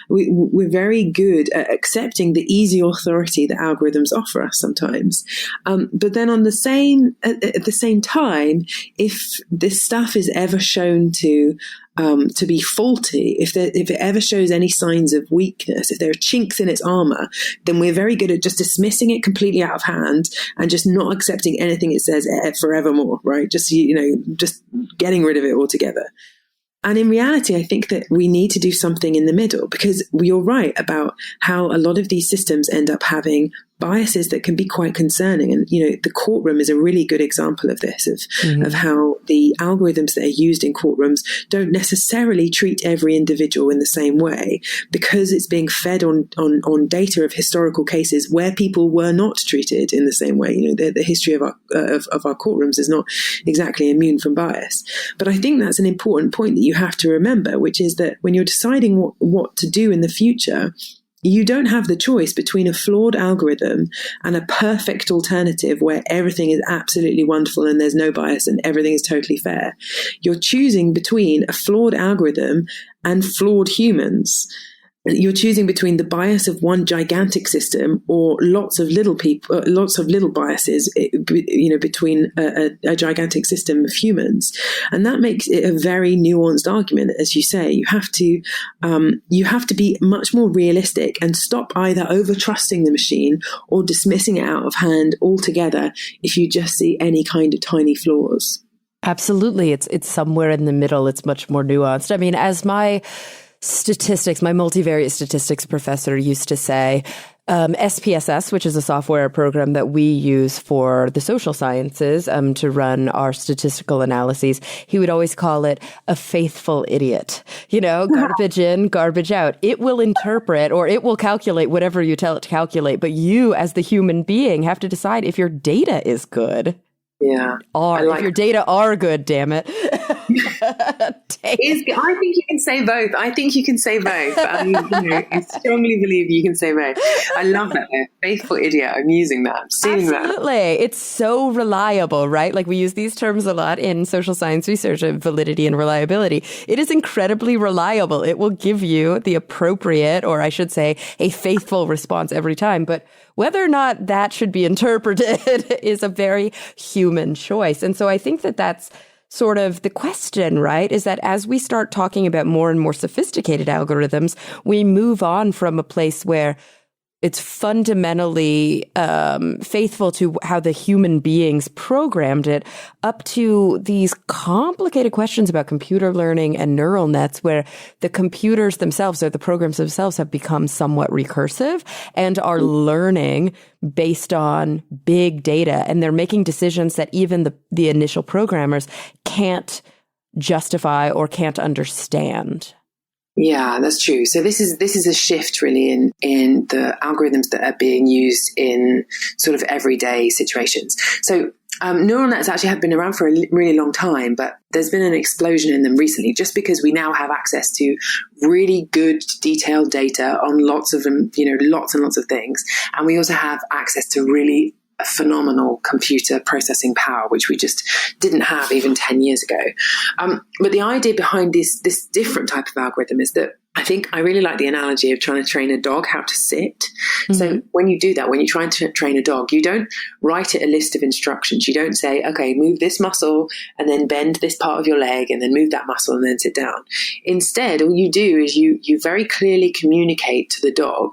We're very good at accepting the easy authority that algorithms offer us sometimes. But then at the same time, if this stuff is ever shown to be faulty, if it ever shows any signs of weakness, if there are chinks in its armor, then we're very good at just dismissing it completely out of hand and just not accepting anything it says forevermore, right? Just getting rid of it altogether. And in reality, I think that we need to do something in the middle, because you're right about how a lot of these systems end up having biases that can be quite concerning. And, the courtroom is a really good example of this, of how the algorithms that are used in courtrooms don't necessarily treat every individual in the same way, because it's being fed on data of historical cases where people were not treated in the same way. The history of our courtrooms is not exactly immune from bias. But I think that's an important point that you have to remember, which is that when you're deciding what to do in the future, you don't have the choice between a flawed algorithm and a perfect alternative where everything is absolutely wonderful and there's no bias and everything is totally fair. You're choosing between a flawed algorithm and flawed humans. You're choosing between the bias of one gigantic system or lots of little biases, between a gigantic system of humans, and that makes it a very nuanced argument. As you say, you have to be much more realistic and stop either over trusting the machine or dismissing it out of hand altogether if you just see any kind of tiny flaws. Absolutely, it's somewhere in the middle. It's much more nuanced. I mean, as my multivariate statistics professor used to say, SPSS, which is a software program that we use for the social sciences to run our statistical analyses, he would always call it a faithful idiot. Garbage in, garbage out. It will interpret or it will calculate whatever you tell it to calculate, but you as the human being have to decide if your data is good. Yeah. If your data are good, damn it. I think you can say both. I strongly believe you can say both. I love that. Faithful idiot. I'm using that. I'm stealing that. Absolutely. It's so reliable, right? Like we use these terms a lot in social science research of validity and reliability. It is incredibly reliable. It will give you the appropriate, or I should say, a faithful response every time. But whether or not that should be interpreted is a very human choice. And so I think that that's sort of the question, right? Is that as we start talking about more and more sophisticated algorithms, we move on from a place where it's fundamentally faithful to how the human beings programmed it, up to these complicated questions about computer learning and neural nets, where the computers themselves or the programs themselves have become somewhat recursive and are learning based on big data. And they're making decisions that even the initial programmers can't justify or can't understand. Yeah, that's true. So this is a shift really in the algorithms that are being used in sort of everyday situations. So neural nets actually have been around for a really long time, but there's been an explosion in them recently just because we now have access to really good detailed data on lots of them, lots and lots of things. And we also have access to really phenomenal computer processing power, which we just didn't have even 10 years ago. But the idea behind this different type of algorithm is that I really like the analogy of trying to train a dog how to sit. Mm-hmm. So when you do that, when you try to train a dog, you don't write it a list of instructions. You don't say, okay, move this muscle and then bend this part of your leg and then move that muscle and then sit down. Instead, all you do is you very clearly communicate to the dog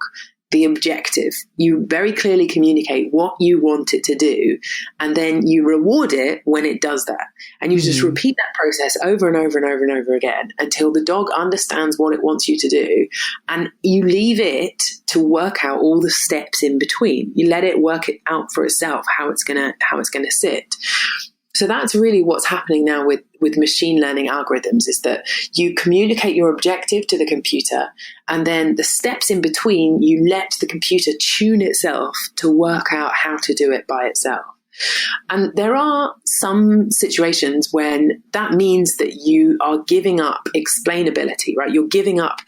the objective. You very clearly communicate what you want it to do, and then you reward it when it does that. And you just repeat that process over and over and over and over again until the dog understands what it wants you to do. And you leave it to work out all the steps in between. You let it work it out for itself, how it's gonna sit. So that's really what's happening now with machine learning algorithms, is that you communicate your objective to the computer, and then the steps in between, you let the computer tune itself to work out how to do it by itself. And there are some situations when that means that you are giving up explainability, right? You're giving up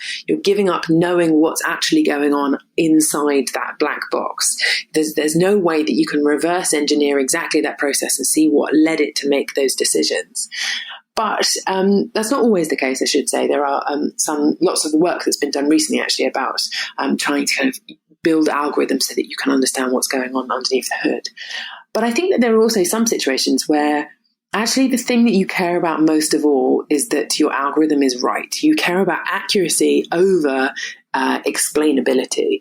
knowing what's actually going on inside that black box. There's no way that you can reverse engineer exactly that process and see what led it to make those decisions. But that's not always the case, I should say. There are lots of work that's been done recently actually about trying to kind of build algorithms so that you can understand what's going on underneath the hood. But I think that there are also some situations where actually the thing that you care about most of all is that your algorithm is right. You care about accuracy over explainability.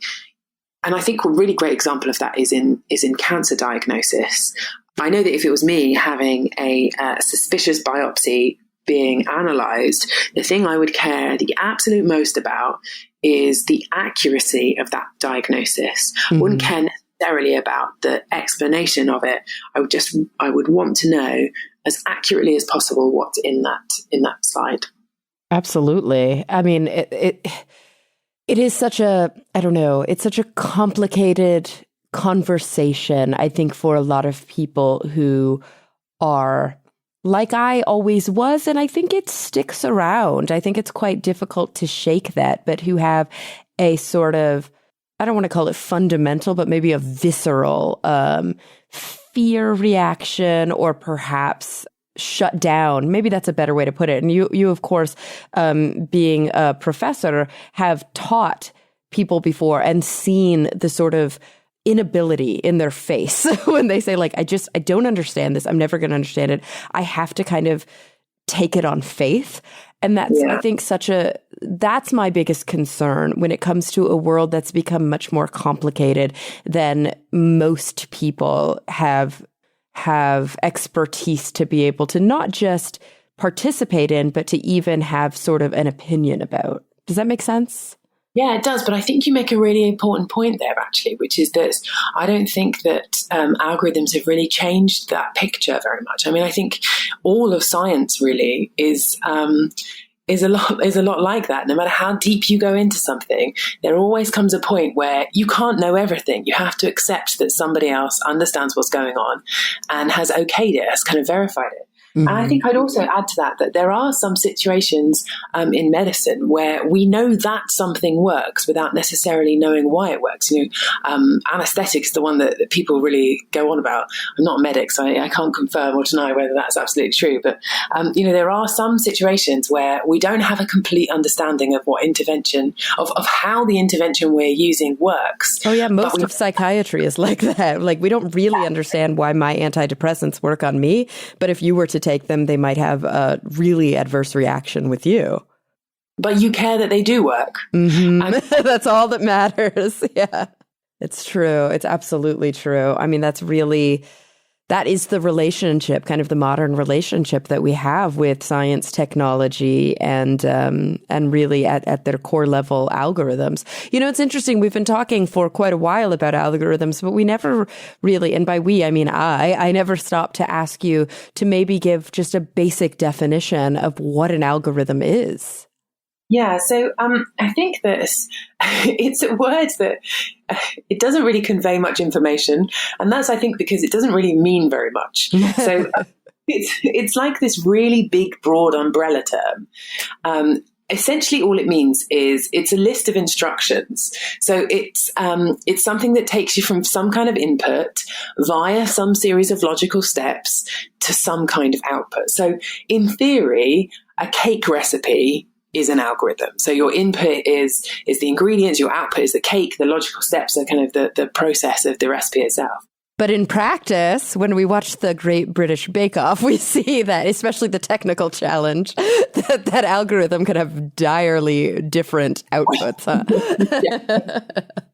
And I think a really great example of that is in cancer diagnosis. I know that if it was me having a suspicious biopsy being analysed, the thing I would care the absolute most about is the accuracy of that diagnosis. I wouldn't care necessarily about the explanation of it. I would want to know as accurately as possible what's in that slide. Absolutely. I mean, it is such a, I don't know, it's such a complicated conversation, I think, for a lot of people who are like I always was, and I think it sticks around. I think it's quite difficult to shake that, but who have a sort of, I don't want to call it fundamental, but maybe a visceral fear reaction, or perhaps shut down. Maybe that's a better way to put it. And you of course, being a professor, have taught people before and seen the sort of inability in their face when they say, like, I don't understand this. I'm never going to understand it. I have to kind of take it on faith. And that's, I think, that's my biggest concern when it comes to a world that's become much more complicated than most people have expertise to be able to not just participate in, but to even have sort of an opinion about. Does that make sense? Yeah, it does. But I think you make a really important point there, actually, which is that I don't think that algorithms have really changed that picture very much. I mean, I think all of science really is a lot like that. No matter how deep you go into something, there always comes a point where you can't know everything. You have to accept that somebody else understands what's going on and has okayed it, has kind of verified it. And I think I'd also add to that there are some situations in medicine where we know that something works without necessarily knowing why it works. Anesthetic is the one that people really go on about. I'm not a medic, so I can't confirm or deny whether that's absolutely true. But, there are some situations where we don't have a complete understanding of what intervention, of how the intervention we're using works. Oh, yeah. Most of psychiatry is like that. Like, we don't really understand why my antidepressants work on me. But if you were to take them, they might have a really adverse reaction with you. But you care that they do work. That's all that matters. Yeah. It's true. It's absolutely true. I mean, that is the relationship, kind of the modern relationship that we have with science, technology, and really at their core level algorithms. You know, it's interesting. We've been talking for quite a while about algorithms, but we never really, and by we, I mean I never stopped to ask you to maybe give just a basic definition of what an algorithm is. Yeah, so I think that it's a word that it doesn't really convey much information, and that's, I think, because it doesn't really mean very much. So it's like this really big, broad umbrella term. Essentially, all it means is it's a list of instructions. So it's something that takes you from some kind of input via some series of logical steps to some kind of output. So in theory, a cake recipe is an algorithm. So your input is the ingredients, your output is the cake, the logical steps are kind of the process of the recipe itself. But in practice, when we watch the Great British Bake Off, we see that, especially the technical challenge, that algorithm could have direly different outputs. Huh? Yeah.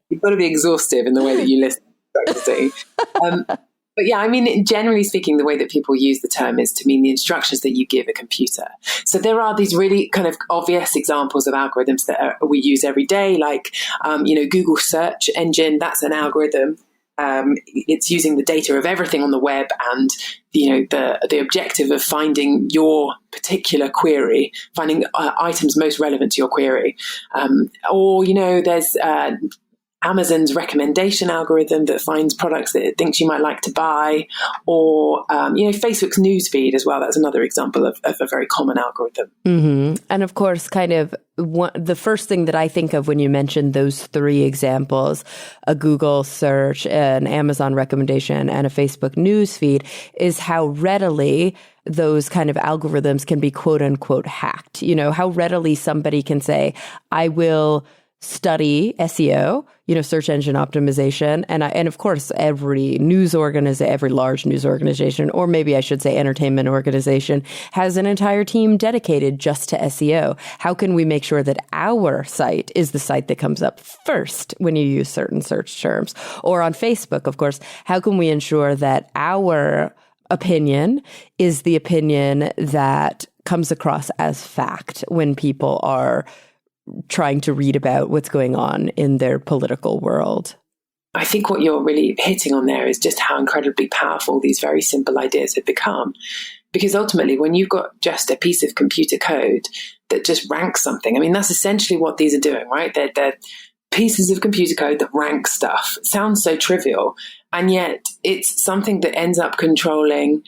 You've got to be exhaustive in the way that you listen to But yeah, I mean, generally speaking, the way that people use the term is to mean the instructions that you give a computer. So there are these really kind of obvious examples of algorithms that we use every day, like, Google search engine, that's an algorithm. It's using the data of everything on the web and, the objective of finding your particular query, finding items most relevant to your query. There's Amazon's recommendation algorithm that finds products that it thinks you might like to buy, or Facebook's newsfeed as well. That's another example of a very common algorithm. Mm-hmm. And of course, kind of the first thing that I think of when you mention those three examples, a Google search, an Amazon recommendation, and a Facebook newsfeed, is how readily those kind of algorithms can be quote unquote hacked. You know, how readily somebody can say, I will study SEO, search engine optimization. And of course, every large news organization, or maybe I should say entertainment organization, has an entire team dedicated just to SEO. How can we make sure that our site is the site that comes up first when you use certain search terms? Or on Facebook, of course, how can we ensure that our opinion is the opinion that comes across as fact when people are trying to read about what's going on in their political world? I think what you're really hitting on there is just how incredibly powerful these very simple ideas have become. Because ultimately, when you've got just a piece of computer code that just ranks something, I mean, that's essentially what these are doing, right? They're pieces of computer code that rank stuff. It sounds so trivial, and yet it's something that ends up controlling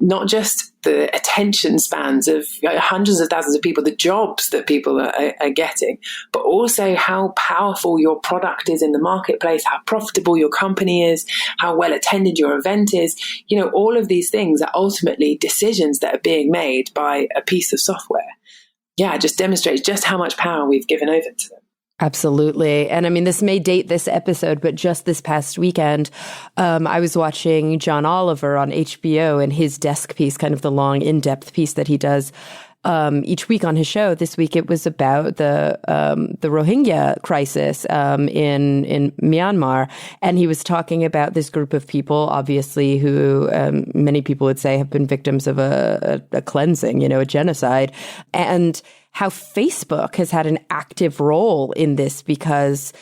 not just the attention spans of hundreds of thousands of people, the jobs that people are getting, but also how powerful your product is in the marketplace, how profitable your company is, how well attended your event is. All of these things are ultimately decisions that are being made by a piece of software. Yeah, it just demonstrates just how much power we've given over to them. Absolutely. And I mean, this may date this episode, but just this past weekend, I was watching John Oliver on HBO and his desk piece, kind of the long, in-depth piece that he does each week on his show. This week, it was about the Rohingya crisis in Myanmar. And he was talking about this group of people, obviously, who many people would say have been victims of a cleansing, a genocide. And how Facebook has had an active role in this, because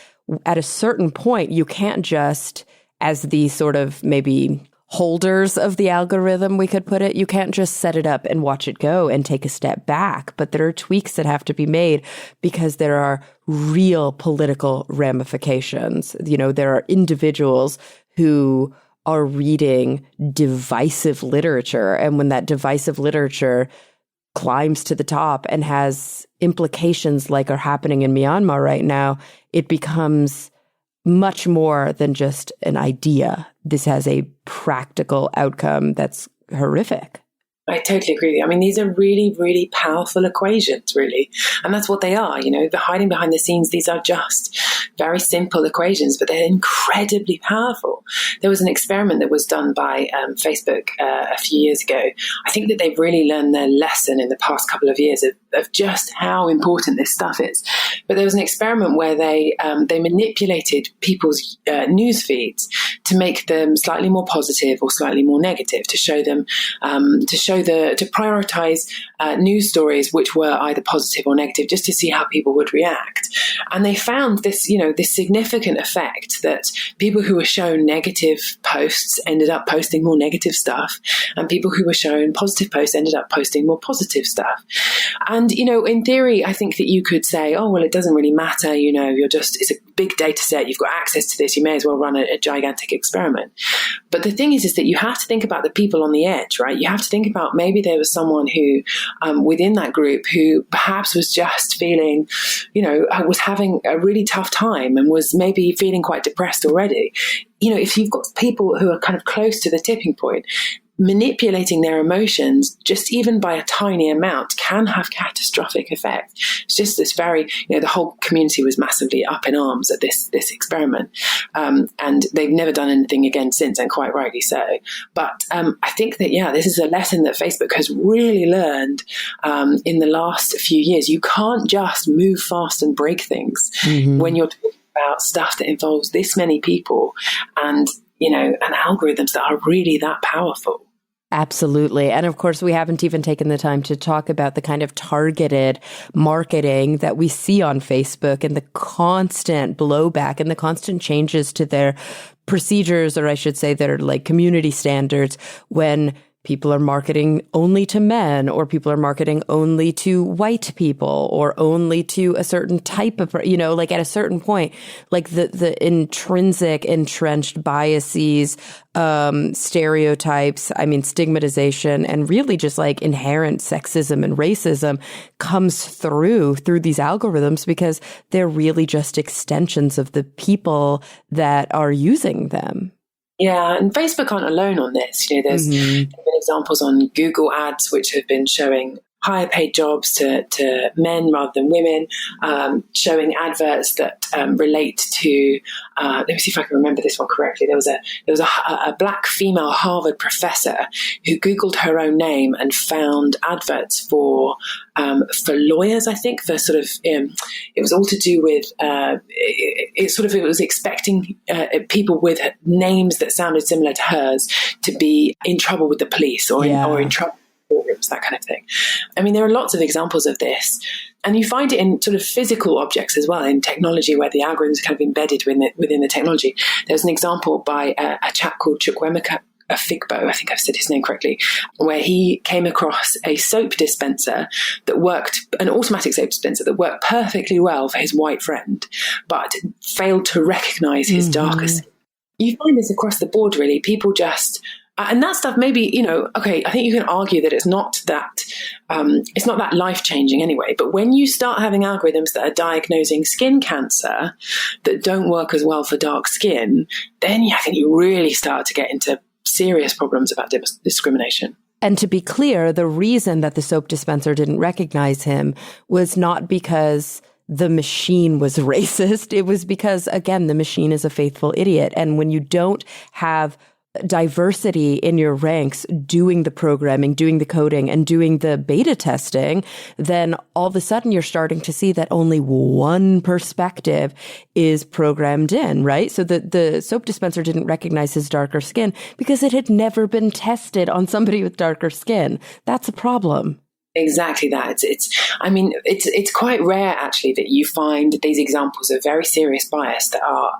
at a certain point, you can't just, as the sort of maybe holders of the algorithm, we could put it, you can't just set it up and watch it go and take a step back. But there are tweaks that have to be made because there are real political ramifications. There are individuals who are reading divisive literature. And when that divisive literature climbs to the top and has implications like are happening in Myanmar right now, it becomes much more than just an idea. This has a practical outcome that's horrific. I totally agree with you. I mean, these are really, really powerful equations, really. And that's what they are. They're hiding behind the scenes. These are just very simple equations, but they're incredibly powerful. There was an experiment that was done by Facebook a few years ago. I think that they've really learned their lesson in the past couple of years of just how important this stuff is. But there was an experiment where they manipulated people's news feeds to make them slightly more positive or slightly more negative, to show them, to prioritize news stories which were either positive or negative, just to see how people would react. And they found this, this significant effect that people who were shown negative posts ended up posting more negative stuff, and people who were shown positive posts ended up posting more positive stuff. And, in theory, I think that you could say, oh, well, it doesn't really matter, it's a big data set, you've got access to this, you may as well run a gigantic experiment. But the thing is that you have to think about the people on the edge, right? You have to think about maybe there was someone who, within that group, who perhaps was just feeling, was having a really tough time and was maybe feeling quite depressed already. If you've got people who are kind of close to the tipping point, manipulating their emotions, just even by a tiny amount, can have catastrophic effect. It's just this very, the whole community was massively up in arms at this experiment. And they've never done anything again since, and quite rightly so. But I think that, this is a lesson that Facebook has really learned in the last few years. You can't just move fast and break things when you're talking about stuff that involves this many people and, and algorithms that are really that powerful. Absolutely. And of course, we haven't even taken the time to talk about the kind of targeted marketing that we see on Facebook and the constant blowback and the constant changes to their procedures, or I should say their community standards, when people are marketing only to men, or people are marketing only to white people, or only to a certain type of, at a certain point, the intrinsic entrenched biases, stereotypes, stigmatization, and really just inherent sexism and racism comes through these algorithms, because they're really just extensions of the people that are using them. Yeah, and Facebook aren't alone on this. There's been examples on Google Ads which have been showing higher paid jobs to men rather than women, showing adverts that relate to, let me see if I can remember this one correctly. There was a black female Harvard professor who Googled her own name and found adverts for lawyers, I think, for sort of, it was all to do with, it was expecting people with names that sounded similar to hers to be in trouble with the police or in trouble. That kind of thing. There are lots of examples of this, and you find it in sort of physical objects as well, in technology, where the algorithms are kind of embedded within the technology. There's an example by a chap called Chukwemeka Figbo, I think I've said his name correctly, where he came across a soap dispenser that worked, an automatic soap dispenser that worked perfectly well for his white friend, but failed to recognize his darker skin. You find this across the board, really. People just... And that stuff, maybe, okay, I think you can argue that it's not that life-changing anyway. But when you start having algorithms that are diagnosing skin cancer that don't work as well for dark skin, then I think you really start to get into serious problems about discrimination. And to be clear, the reason that the soap dispenser didn't recognize him was not because the machine was racist. It was because, again, the machine is a faithful idiot. And when you don't have diversity in your ranks doing the programming, doing the coding, and doing the beta testing, then all of a sudden you're starting to see that only one perspective is programmed in, right? So the soap dispenser didn't recognize his darker skin because it had never been tested on somebody with darker skin. That's a problem. Exactly that. It's quite rare actually that you find these examples of very serious bias that are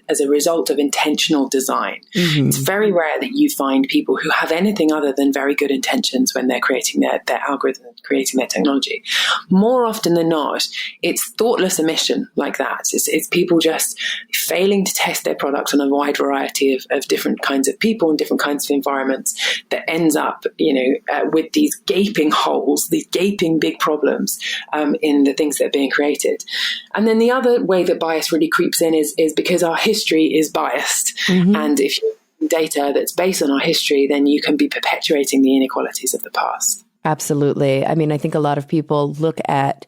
as a result of intentional design. It's very rare that you find people who have anything other than very good intentions when they're creating their algorithm, creating their technology. More often than not, it's thoughtless omission like that. It's people just failing to test their product on a wide variety of different kinds of people and different kinds of environments that ends up, with these gaping holes, these gaping big problems in the things that are being created. And then the other way that bias really creeps in is because our history is biased. And if you data that's based on our history, then you can be perpetuating the inequalities of the past. Absolutely. I mean, I think a lot of people look at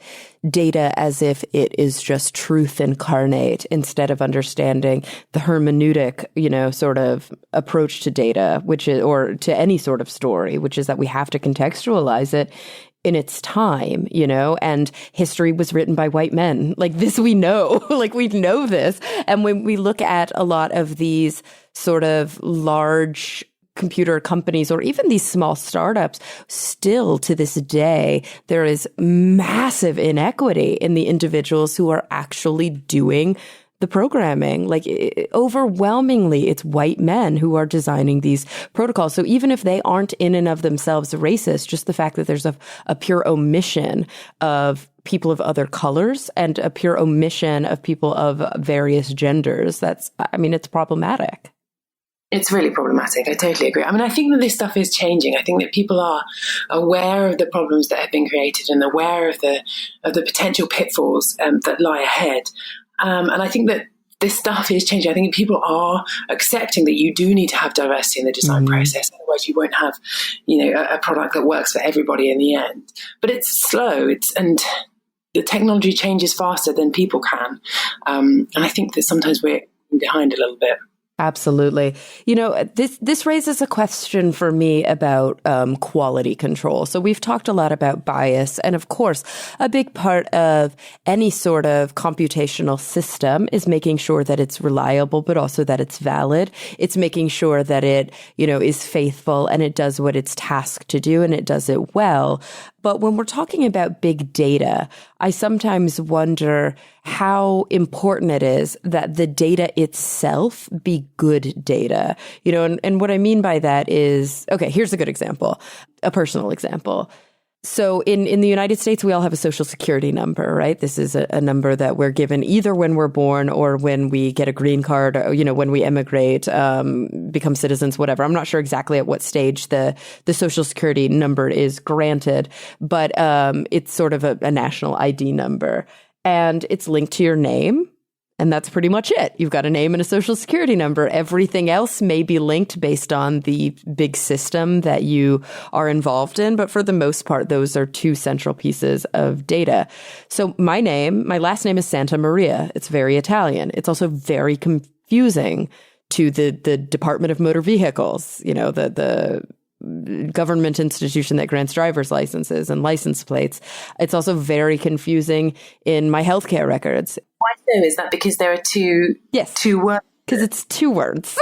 data as if it is just truth incarnate instead of understanding the hermeneutic, sort of approach to data, which is, or to any sort of story, which is that we have to contextualize it in its time, and history was written by white men. Like this, we know, we know this. And when we look at a lot of these sort of large computer companies or even these small startups, still to this day, there is massive inequity in the individuals who are actually doing the programming. Overwhelmingly, it's white men who are designing these protocols. So even if they aren't in and of themselves racist, just the fact that there's a pure omission of people of other colors and a pure omission of people of various genders, it's problematic. It's really problematic. I totally agree. I mean, I think that this stuff is changing. I think that people are aware of the problems that have been created and aware of the potential pitfalls that lie ahead. And I think that this stuff is changing. I think people are accepting that you do need to have diversity in the design process. Otherwise, you won't have, a product that works for everybody in the end. But it's slow. And the technology changes faster than people can. And I think that sometimes we're behind a little bit. Absolutely. This raises a question for me about quality control. So we've talked a lot about bias. And of course, a big part of any sort of computational system is making sure that it's reliable, but also that it's valid. It's making sure that it, is faithful and it does what it's tasked to do and it does it well. But when we're talking about big data, I sometimes wonder how important it is that the data itself be good data. And what I mean by that is, okay, here's a good example, a personal example. So in the United States, we all have a social security number, right? This is a number that we're given either when we're born or when we get a green card, or, when we immigrate, become citizens, whatever. I'm not sure exactly at what stage the social security number is granted, but it's sort of a national ID number. And it's linked to your name. And that's pretty much it. You've got a name and a social security number. Everything else may be linked based on the big system that you are involved in. But for the most part, those are two central pieces of data. So my last name is Santa Maria. It's very Italian. It's also very confusing to the Department of Motor Vehicles, the government institution that grants driver's licenses and license plates. It's also very confusing in my healthcare records. Why so? Is that because there are two words? Because it's two words.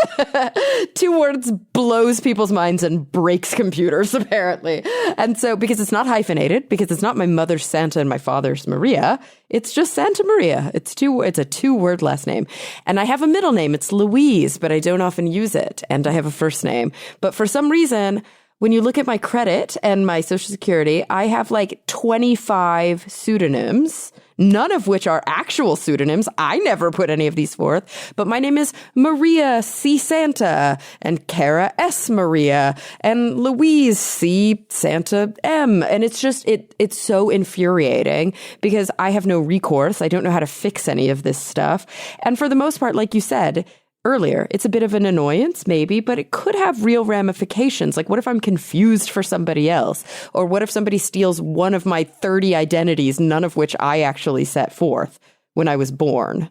Two words blows people's minds and breaks computers, apparently. And so, because it's not hyphenated, because it's not my mother's Santa and my father's Maria, it's just Santa Maria. It's a two-word last name. And I have a middle name. It's Louise, but I don't often use it. And I have a first name. But for some reason, when you look at my credit and my social security, I have 25 pseudonyms, none of which are actual pseudonyms. I never put any of these forth, but my name is Maria C. Santa and Cara S. Maria and Louise C. Santa M. And it's just, it's so infuriating because I have no recourse. I don't know how to fix any of this stuff. And for the most part, like you said earlier, it's a bit of an annoyance, maybe, but it could have real ramifications. Like, what if I'm confused for somebody else? Or what if somebody steals one of my 30 identities, none of which I actually set forth when I was born?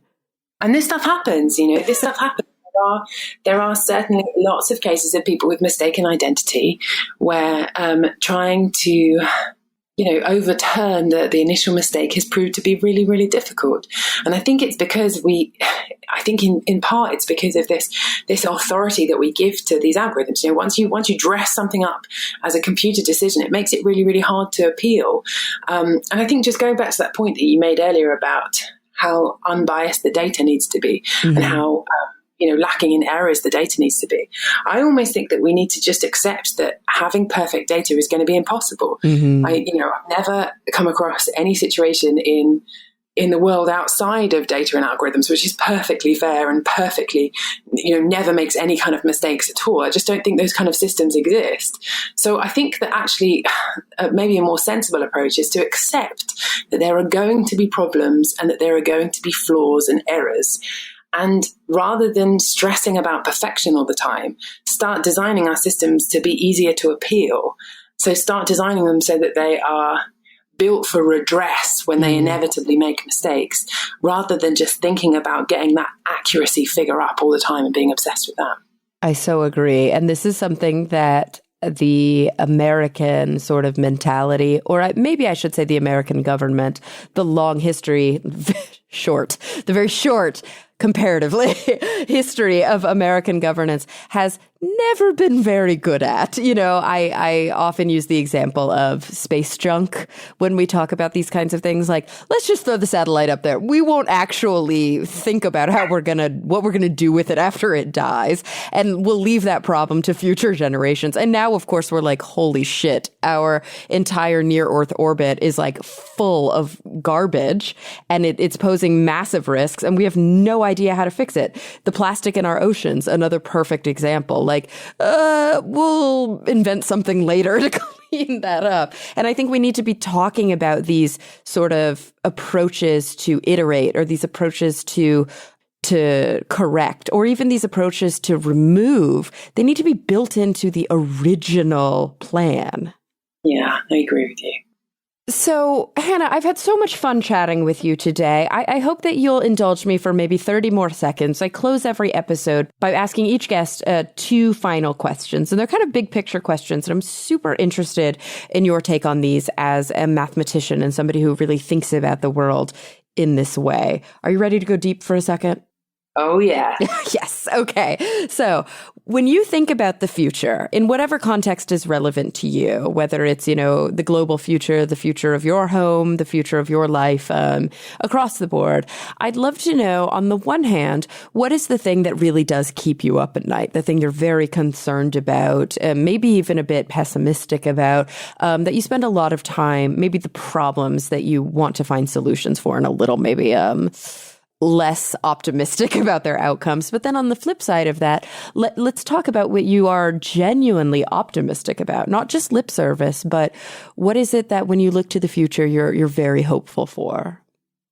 And this stuff happens, this stuff happens. There are certainly lots of cases of people with mistaken identity where trying to overturn the initial mistake has proved to be really, really difficult. And I think it's because in part it's because of this authority that we give to these algorithms. Once you dress something up as a computer decision, it makes it really, really hard to appeal. And I think just going back to that point that you made earlier about how unbiased the data needs to be and how lacking in errors the data needs to be. I almost think that we need to just accept that having perfect data is going to be impossible. I've never come across any situation in the world outside of data and algorithms which is perfectly fair and perfectly, never makes any kind of mistakes at all. I just don't think those kind of systems exist. So I think that actually maybe a more sensible approach is to accept that there are going to be problems and that there are going to be flaws and errors. And rather than stressing about perfection all the time, start designing our systems to be easier to appeal. So start designing them so that they are built for redress when they inevitably make mistakes, rather than just thinking about getting that accuracy figure up all the time and being obsessed with that. I so agree. And this is something that the American sort of mentality, or maybe I should say the American government, the long history, the very short comparatively history of American governance has never been very good at. You know, I often use the example of space junk when we talk about these kinds of things. Like, let's just throw the satellite up there. We won't actually think about what we're gonna do with it after it dies, and we'll leave that problem to future generations. And now, of course, we're like, holy shit, our entire near Earth orbit is like full of garbage, and it's posing massive risks, and we have no idea how to fix it. The plastic in our oceans, another perfect example. Like, we'll invent something later to clean that up. And I think we need to be talking about these sort of approaches to iterate, or these approaches to correct, or even these approaches to remove. They need to be built into the original plan. Yeah, I agree with you. So, Hannah, I've had so much fun chatting with you today. I hope that you'll indulge me for maybe 30 more seconds. I close every episode by asking each guest 2 final questions, and they're kind of big picture questions, and I'm super interested in your take on these as a mathematician and somebody who really thinks about the world in this way. Are you ready to go deep for a second? Oh, yeah. Yes. Okay. So when you think about the future, in whatever context is relevant to you, whether it's, you know, the global future, the future of your home, the future of your life, across the board, I'd love to know, on the one hand, what is the thing that really does keep you up at night, the thing you're very concerned about, maybe even a bit pessimistic about, that you spend a lot of time, maybe the problems that you want to find solutions for, and a little maybe less optimistic about their outcomes. But then on the flip side of that, let's talk about what you are genuinely optimistic about, not just lip service, but what is it that when you look to the future, you're very hopeful for?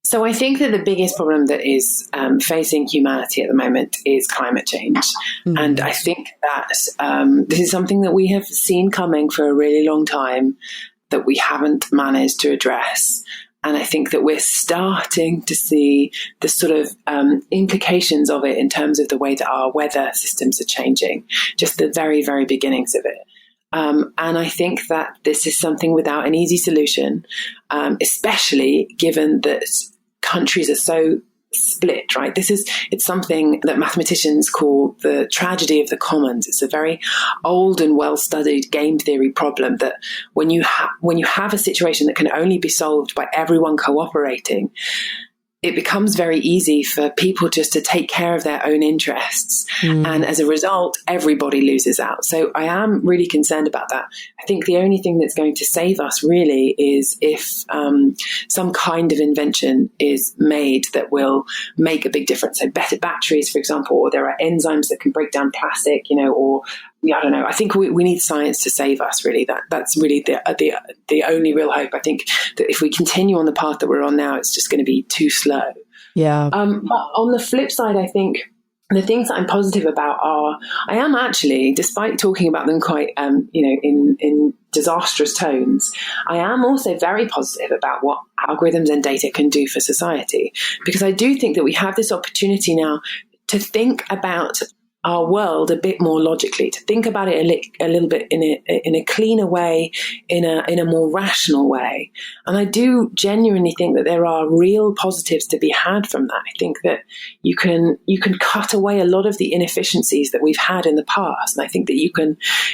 So I think that the biggest problem that is facing humanity at the moment is climate change. Mm-hmm. And I think that this is something that we have seen coming for a really long time, that we haven't managed to address. And I think that we're starting to see the sort of implications of it in terms of the way that our weather systems are changing, just the very, very beginnings of it. And I think that this is something without an easy solution, especially given that countries are so split, right? It's something that mathematicians call the tragedy of the commons. It's a very old and well-studied game theory problem that when you have a situation that can only be solved by everyone cooperating, it becomes very easy for people just to take care of their own interests. And as a result, everybody loses out. So I am really concerned about that. I think the only thing that's going to save us really is if some kind of invention is made that will make a big difference. So better batteries, for example, or there are enzymes that can break down plastic, or I don't know. I think we need science to save us, really. That's really the only real hope. I think that if we continue on the path that we're on now, it's just going to be too slow. Yeah. But on the flip side, I think the things that I'm positive about are, I am actually, despite talking about them quite, in disastrous tones, I am also very positive about what algorithms and data can do for society, because I do think that we have this opportunity now to think about our world a bit more logically, to think about it a little bit in a cleaner way, in a more rational way. And I do genuinely think that there are real positives to be had from that. I think that you can cut away a lot of the inefficiencies that we've had in the past. And I think that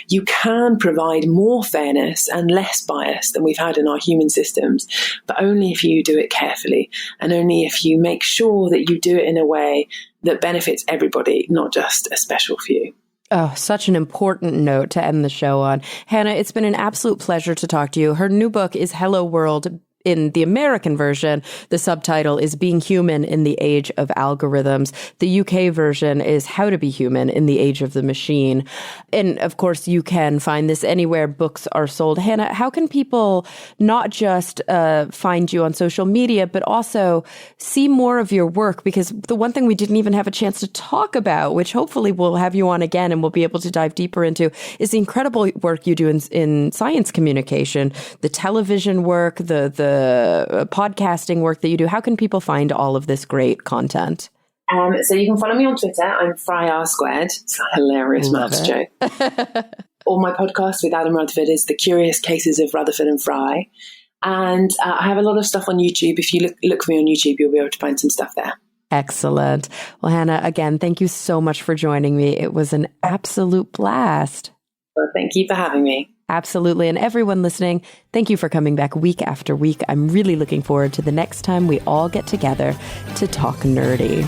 you can provide more fairness and less bias than we've had in our human systems, but only if you do it carefully, and only if you make sure that you do it in a way that benefits everybody, not just a special few. Oh, such an important note to end the show on. Hannah, it's been an absolute pleasure to talk to you. Her new book is Hello World. in the American version, the subtitle is Being Human in the Age of Algorithms. The UK version is How to Be Human in the Age of the Machine. And of course, you can find this anywhere books are sold. Hannah, how can people not just find you on social media, but also see more of your work? Because the one thing we didn't even have a chance to talk about, which hopefully we'll have you on again and we'll be able to dive deeper into, is the incredible work you do in science communication, the television work, the podcasting work that you do. How can people find all of this great content? So you can follow me on Twitter. I'm FryR Squared. It's a hilarious maths joke. Or my podcast with Adam Rutherford is The Curious Cases of Rutherford and Fry. And I have a lot of stuff on YouTube. If you look for me on YouTube, you'll be able to find some stuff there. Excellent. Well, Hannah, again, thank you so much for joining me. It was an absolute blast. Well, thank you for having me. Absolutely. And everyone listening, thank you for coming back week after week. I'm really looking forward to the next time we all get together to talk nerdy.